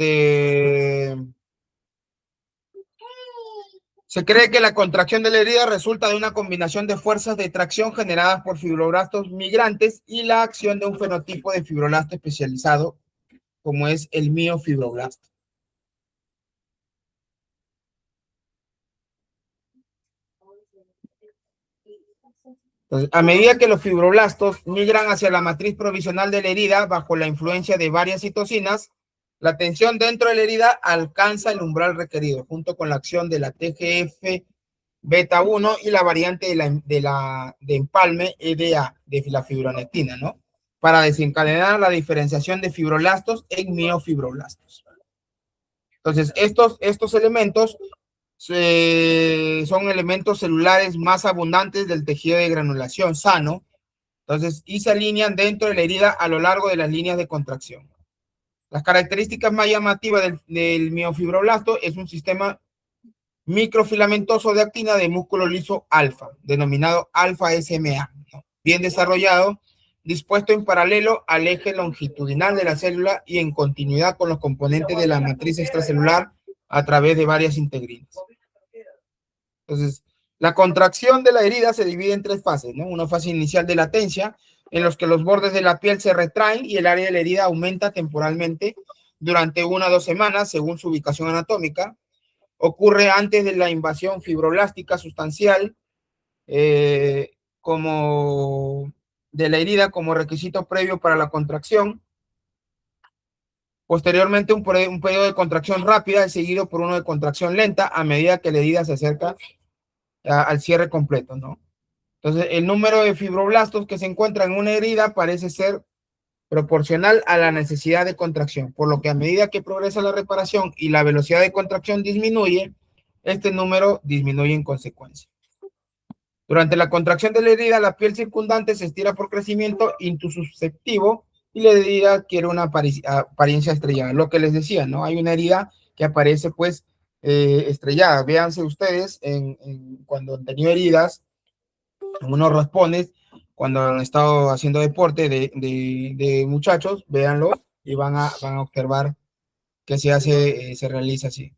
se cree que la contracción de la herida resulta de una combinación de fuerzas de tracción generadas por fibroblastos migrantes y la acción de un fenotipo de fibroblasto especializado, como es el miofibroblasto. Entonces, a medida que los fibroblastos migran hacia la matriz provisional de la herida bajo la influencia de varias citocinas, la tensión dentro de la herida alcanza el umbral requerido, junto con la acción de la TGF beta 1 y la variante de empalme EDA, de la fibronectina, ¿no? Para desencadenar la diferenciación de fibroblastos en miofibroblastos. Entonces, estos elementos son elementos celulares más abundantes del tejido de granulación sano, entonces, y se alinean dentro de la herida a lo largo de las líneas de contracción. Las características más llamativas del miofibroblasto es un sistema microfilamentoso de actina de músculo liso alfa, denominado alfa SMA, ¿no? Bien desarrollado, dispuesto en paralelo al eje longitudinal de la célula y en continuidad con los componentes de la matriz extracelular a través de varias integrinas. Entonces, la contracción de la herida se divide en 3 fases, ¿no? Una fase inicial de latencia, en los que los bordes de la piel se retraen y el área de la herida aumenta temporalmente durante 1 a 2 semanas, según su ubicación anatómica. Ocurre antes de la invasión fibroblástica sustancial, como de la herida como requisito previo para la contracción. Posteriormente, un periodo de contracción rápida es seguido por uno de contracción lenta a medida que la herida se acerca al cierre completo, ¿no? Entonces, el número de fibroblastos que se encuentran en una herida parece ser proporcional a la necesidad de contracción, por lo que a medida que progresa la reparación y la velocidad de contracción disminuye, este número disminuye en consecuencia. Durante la contracción de la herida, la piel circundante se estira por crecimiento intususceptivo y la herida adquiere una apariencia estrellada. Lo que les decía, ¿no? Hay una herida que aparece, pues, estrelladas. Véanse ustedes cuando han tenido heridas en unos raspones, cuando han estado haciendo deporte de muchachos, véanlo y van a observar que se realiza así.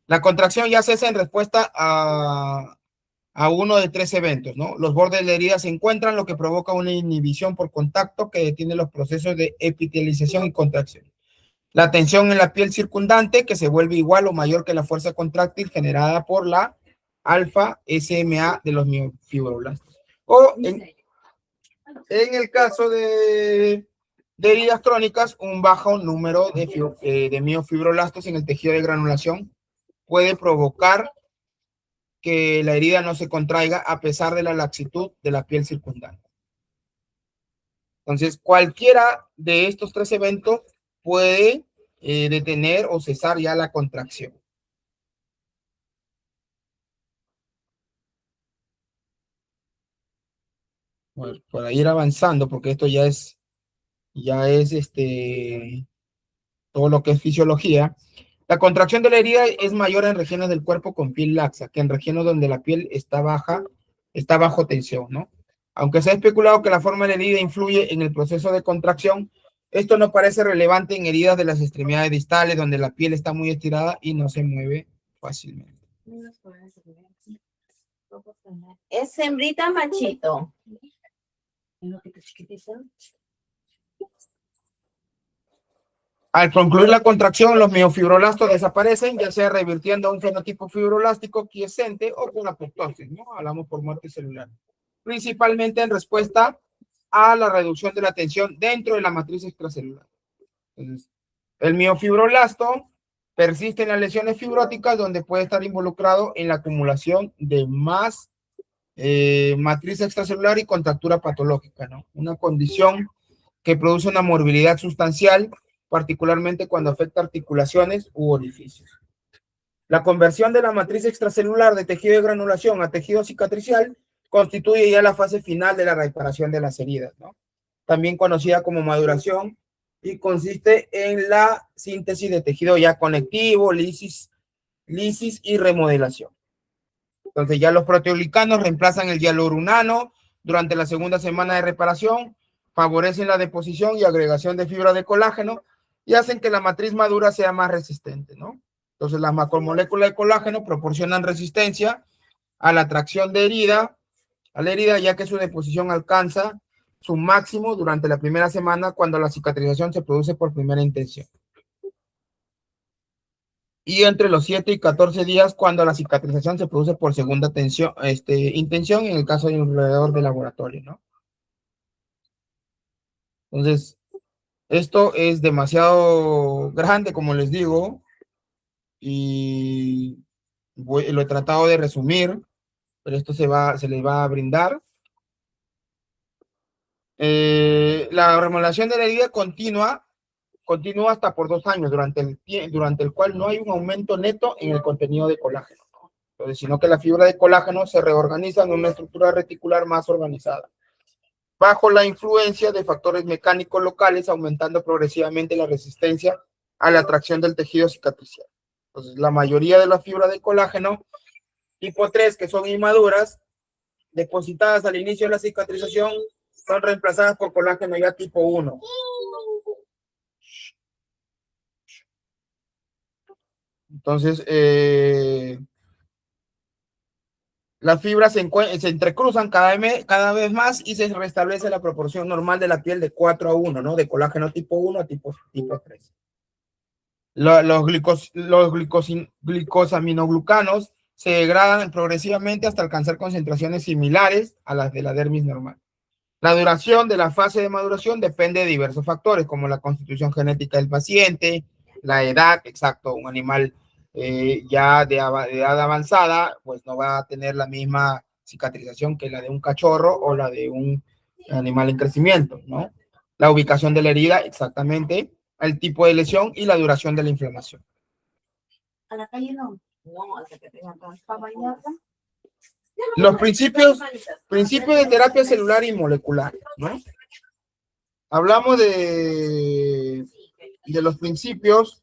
La contracción ya cesa en respuesta a uno de tres eventos, ¿no? Los bordes de la herida se encuentran, lo que provoca una inhibición por contacto que detiene los procesos de epitelización y contracción. La tensión en la piel circundante, que se vuelve igual o mayor que la fuerza contráctil generada por la alfa SMA de los miofibroblastos. O en el caso de heridas crónicas, un bajo número de miofibroblastos en el tejido de granulación puede provocar que la herida no se contraiga a pesar de la laxitud de la piel circundante. Entonces, cualquiera de estos tres eventos puede detener o cesar ya la contracción. Bueno, para ir avanzando, porque esto ya es todo lo que es fisiología. La contracción de la herida es mayor en regiones del cuerpo con piel laxa que en regiones donde la piel está bajo tensión, ¿no? Aunque se ha especulado que la forma de la herida influye en el proceso de contracción, esto no parece relevante en heridas de las extremidades distales donde la piel está muy estirada y no se mueve fácilmente. ¿Es hembrita machito? Al concluir la contracción, los miofibroblastos desaparecen, ya sea revirtiendo a un fenotipo fibroblástico quiescente o con apoptosis, ¿no? Hablamos por muerte celular. Principalmente en respuesta a la reducción de la tensión dentro de la matriz extracelular. Entonces, el miofibroblasto persiste en las lesiones fibróticas donde puede estar involucrado en la acumulación de más matriz extracelular y contractura patológica, ¿no? Una condición que produce una morbilidad sustancial, particularmente cuando afecta articulaciones u orificios. La conversión de la matriz extracelular de tejido de granulación a tejido cicatricial constituye ya la fase final de la reparación de las heridas, ¿no? También conocida como maduración, y consiste en la síntesis de tejido ya conectivo, lisis y remodelación. Entonces ya los proteoglicanos reemplazan el hialuronano durante la segunda semana de reparación, favorecen la deposición y agregación de fibra de colágeno y hacen que la matriz madura sea más resistente, ¿no? Entonces las macromoléculas de colágeno proporcionan resistencia a la tracción de a la herida, ya que su deposición alcanza su máximo durante la primera semana cuando la cicatrización se produce por primera intención. Y entre los 7 y 14 días cuando la cicatrización se produce por segunda intención en el caso de un roedor de laboratorio, ¿no? Entonces, esto es demasiado grande, como les digo, y lo he tratado de resumir, pero esto se les va a brindar. La remodelación de la herida continúa hasta por 2 años, durante el cual no hay un aumento neto en el contenido de colágeno, entonces, sino que la fibra de colágeno se reorganiza en una estructura reticular más organizada, bajo la influencia de factores mecánicos locales, aumentando progresivamente la resistencia a la tracción del tejido cicatricial. Entonces, la mayoría de la fibra de colágeno tipo 3, que son inmaduras, depositadas al inicio de la cicatrización, son reemplazadas por colágeno ya tipo 1. Entonces, las fibras se entrecruzan cada vez más y se restablece la proporción normal de la piel de 4:1, ¿no? De colágeno tipo 1 a tipo 3. Los glicosaminoglucanos se degradan progresivamente hasta alcanzar concentraciones similares a las de la dermis normal. La duración de la fase de maduración depende de diversos factores, como la constitución genética del paciente, la edad, exacto, un animal ya de edad avanzada, pues no va a tener la misma cicatrización que la de un cachorro o la de un animal en crecimiento, ¿no? La ubicación de la herida, exactamente, el tipo de lesión y la duración de la inflamación. A la calle no. No, hasta que tenga para bañarla. Los principios de terapia celular y molecular, ¿no? Hablamos de los principios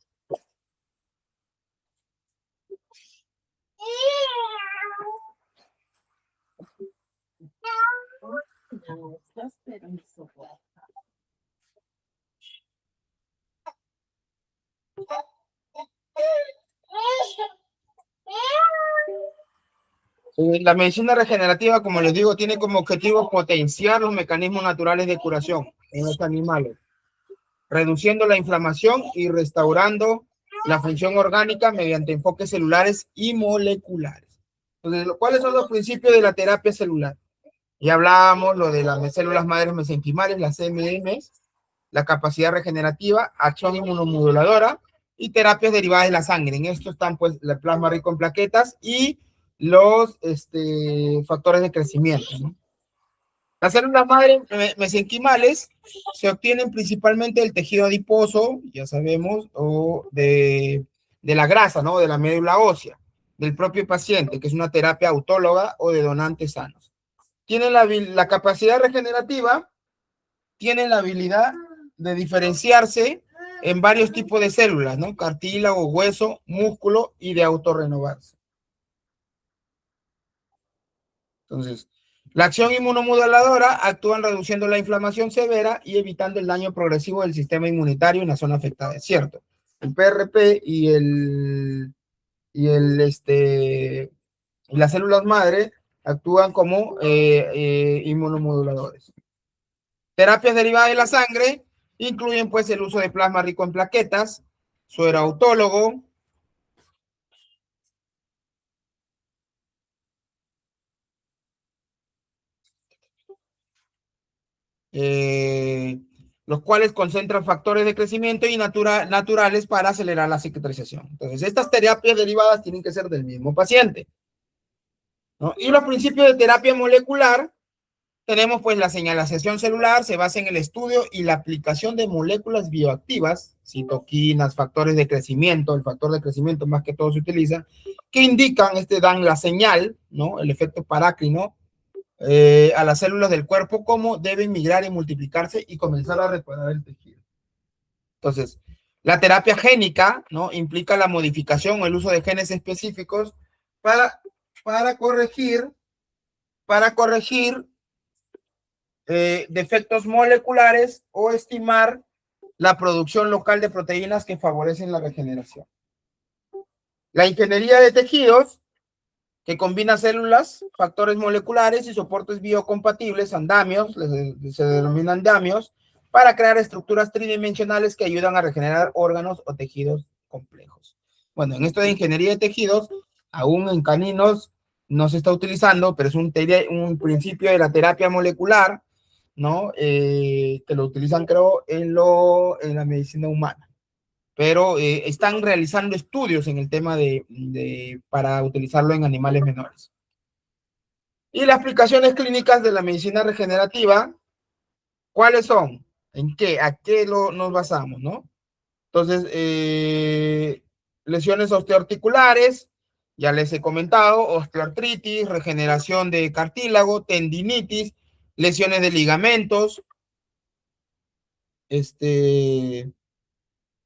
La medicina regenerativa, como les digo, tiene como objetivo potenciar los mecanismos naturales de curación en los animales, reduciendo la inflamación y restaurando la función orgánica mediante enfoques celulares y moleculares. Entonces, ¿cuáles son los principios de la terapia celular? Ya hablábamos lo de las células madres mesenquimales, las CMMs, la capacidad regenerativa, acción inmunomoduladora y terapias derivadas de la sangre. En esto están pues el plasma rico en plaquetas y los factores de crecimiento, ¿no? Las células madre mesenquimales se obtienen principalmente del tejido adiposo, ya sabemos, o de la grasa, ¿no? De la médula ósea, del propio paciente, que es una terapia autóloga o de donantes sanos. Tienen la capacidad regenerativa, tienen la habilidad de diferenciarse en varios tipos de células, ¿no? Cartílago, hueso, músculo y de autorrenovarse. Entonces, la acción inmunomoduladora actúa reduciendo la inflamación severa y evitando el daño progresivo del sistema inmunitario en la zona afectada, es cierto. El PRP y las células madre actúan como inmunomoduladores. Terapias derivadas de la sangre incluyen pues el uso de plasma rico en plaquetas, suero autólogo, los cuales concentran factores de crecimiento y naturales para acelerar la cicatrización. Entonces, estas terapias derivadas tienen que ser del mismo paciente, ¿no? Y los principios de terapia molecular, tenemos pues la señalización celular, se basa en el estudio y la aplicación de moléculas bioactivas, citoquinas, factores de crecimiento, el factor de crecimiento más que todo se utiliza, que indican, dan la señal, ¿no? El efecto parácrino, a las células del cuerpo, cómo deben migrar y multiplicarse y comenzar a reparar el tejido. Entonces, la terapia génica, ¿no? Implica la modificación o el uso de genes específicos para corregir defectos moleculares o estimar la producción local de proteínas que favorecen la regeneración. La ingeniería de tejidos, que combina células, factores moleculares y soportes biocompatibles, andamios, se denominan andamios, para crear estructuras tridimensionales que ayudan a regenerar órganos o tejidos complejos. Bueno, en esto de ingeniería de tejidos, aún en caninos no se está utilizando, pero es un principio de la terapia molecular, ¿no? Que lo utilizan, creo, en la medicina humana. Pero están realizando estudios en el tema para utilizarlo en animales menores. Y las aplicaciones clínicas de la medicina regenerativa, ¿cuáles son? ¿En qué? ¿A qué nos basamos, no? Entonces, lesiones osteoarticulares, ya les he comentado, osteoartritis, regeneración de cartílago, tendinitis, lesiones de ligamentos,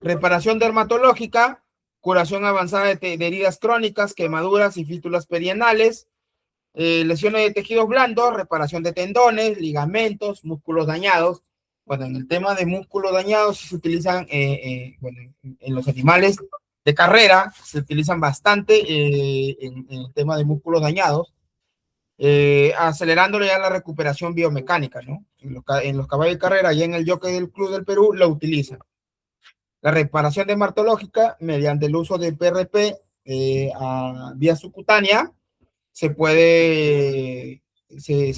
reparación dermatológica, curación avanzada de heridas crónicas, quemaduras y fístulas perianales, lesiones de tejidos blandos, reparación de tendones, ligamentos, músculos dañados. Bueno, en el tema de músculos dañados se utilizan, en los animales de carrera, se utilizan bastante en el tema de músculos dañados, acelerándole ya la recuperación biomecánica, ¿no? En los caballos de carrera y en el Jockey del Club del Perú lo utilizan. La reparación dermatológica mediante el uso de PRP a vía subcutánea se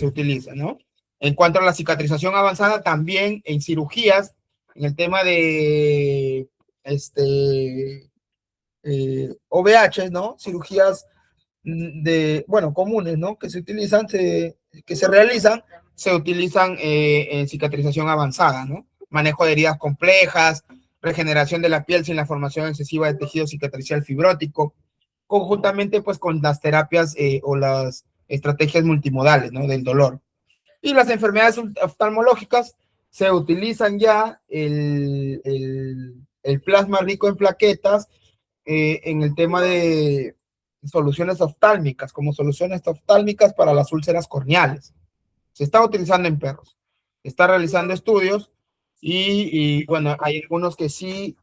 utiliza, ¿no? En cuanto a la cicatrización avanzada, también en cirugías, en el tema de OVH, ¿no? Cirugías comunes, ¿no? Que se utilizan, que se realizan, se utilizan en cicatrización avanzada, ¿no? Manejo de heridas complejas, regeneración de la piel sin la formación excesiva de tejido cicatricial fibrótico, conjuntamente pues con las terapias o las estrategias multimodales, ¿no? Del dolor. Y las enfermedades oftalmológicas se utilizan ya el plasma rico en plaquetas en el tema de soluciones oftálmicas, como soluciones oftálmicas para las úlceras corneales. Se está utilizando en perros. Está realizando estudios y bueno, hay algunos que sí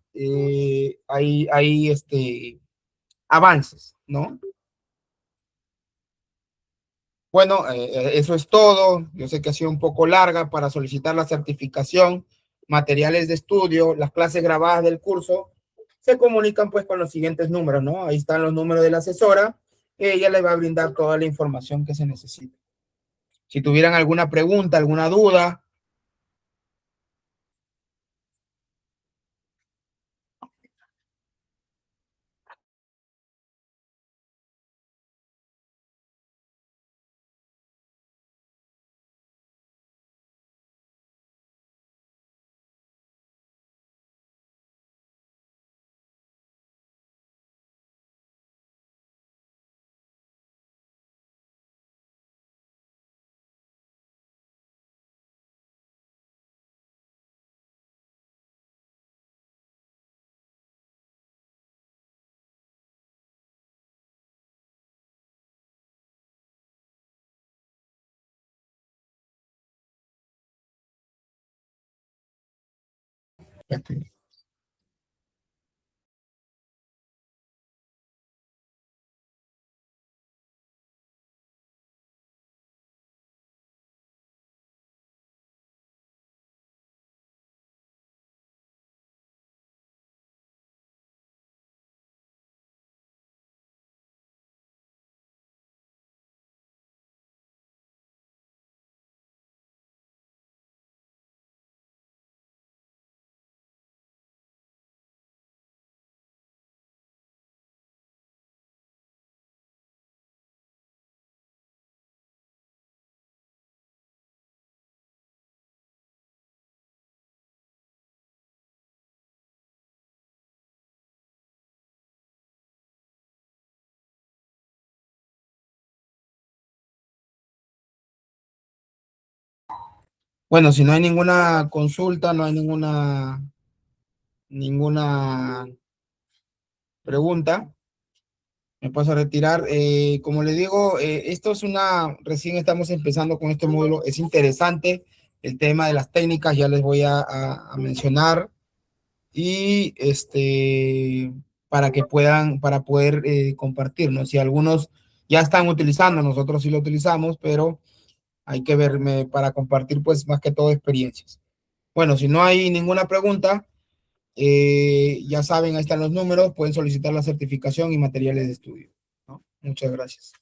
hay avances, ¿no? Bueno, eso es todo. Yo sé que ha sido un poco larga para solicitar la certificación, materiales de estudio, las clases grabadas del curso. Se comunican pues con los siguientes números, ¿no? Ahí están los números de la asesora. Ella les va a brindar toda la información que se necesita. Si tuvieran alguna pregunta, alguna duda. Bueno, si no hay ninguna consulta, no hay ninguna pregunta, me paso a retirar. Como le digo, esto es recién estamos empezando con este módulo. Es interesante el tema de las técnicas, ya les voy a mencionar. Y para poder compartir, ¿no? Si algunos ya están utilizando, nosotros sí lo utilizamos, pero hay que verme para compartir, pues, más que todo experiencias. Bueno, si no hay ninguna pregunta, ya saben, ahí están los números, pueden solicitar la certificación y materiales de estudio, ¿no? Muchas gracias.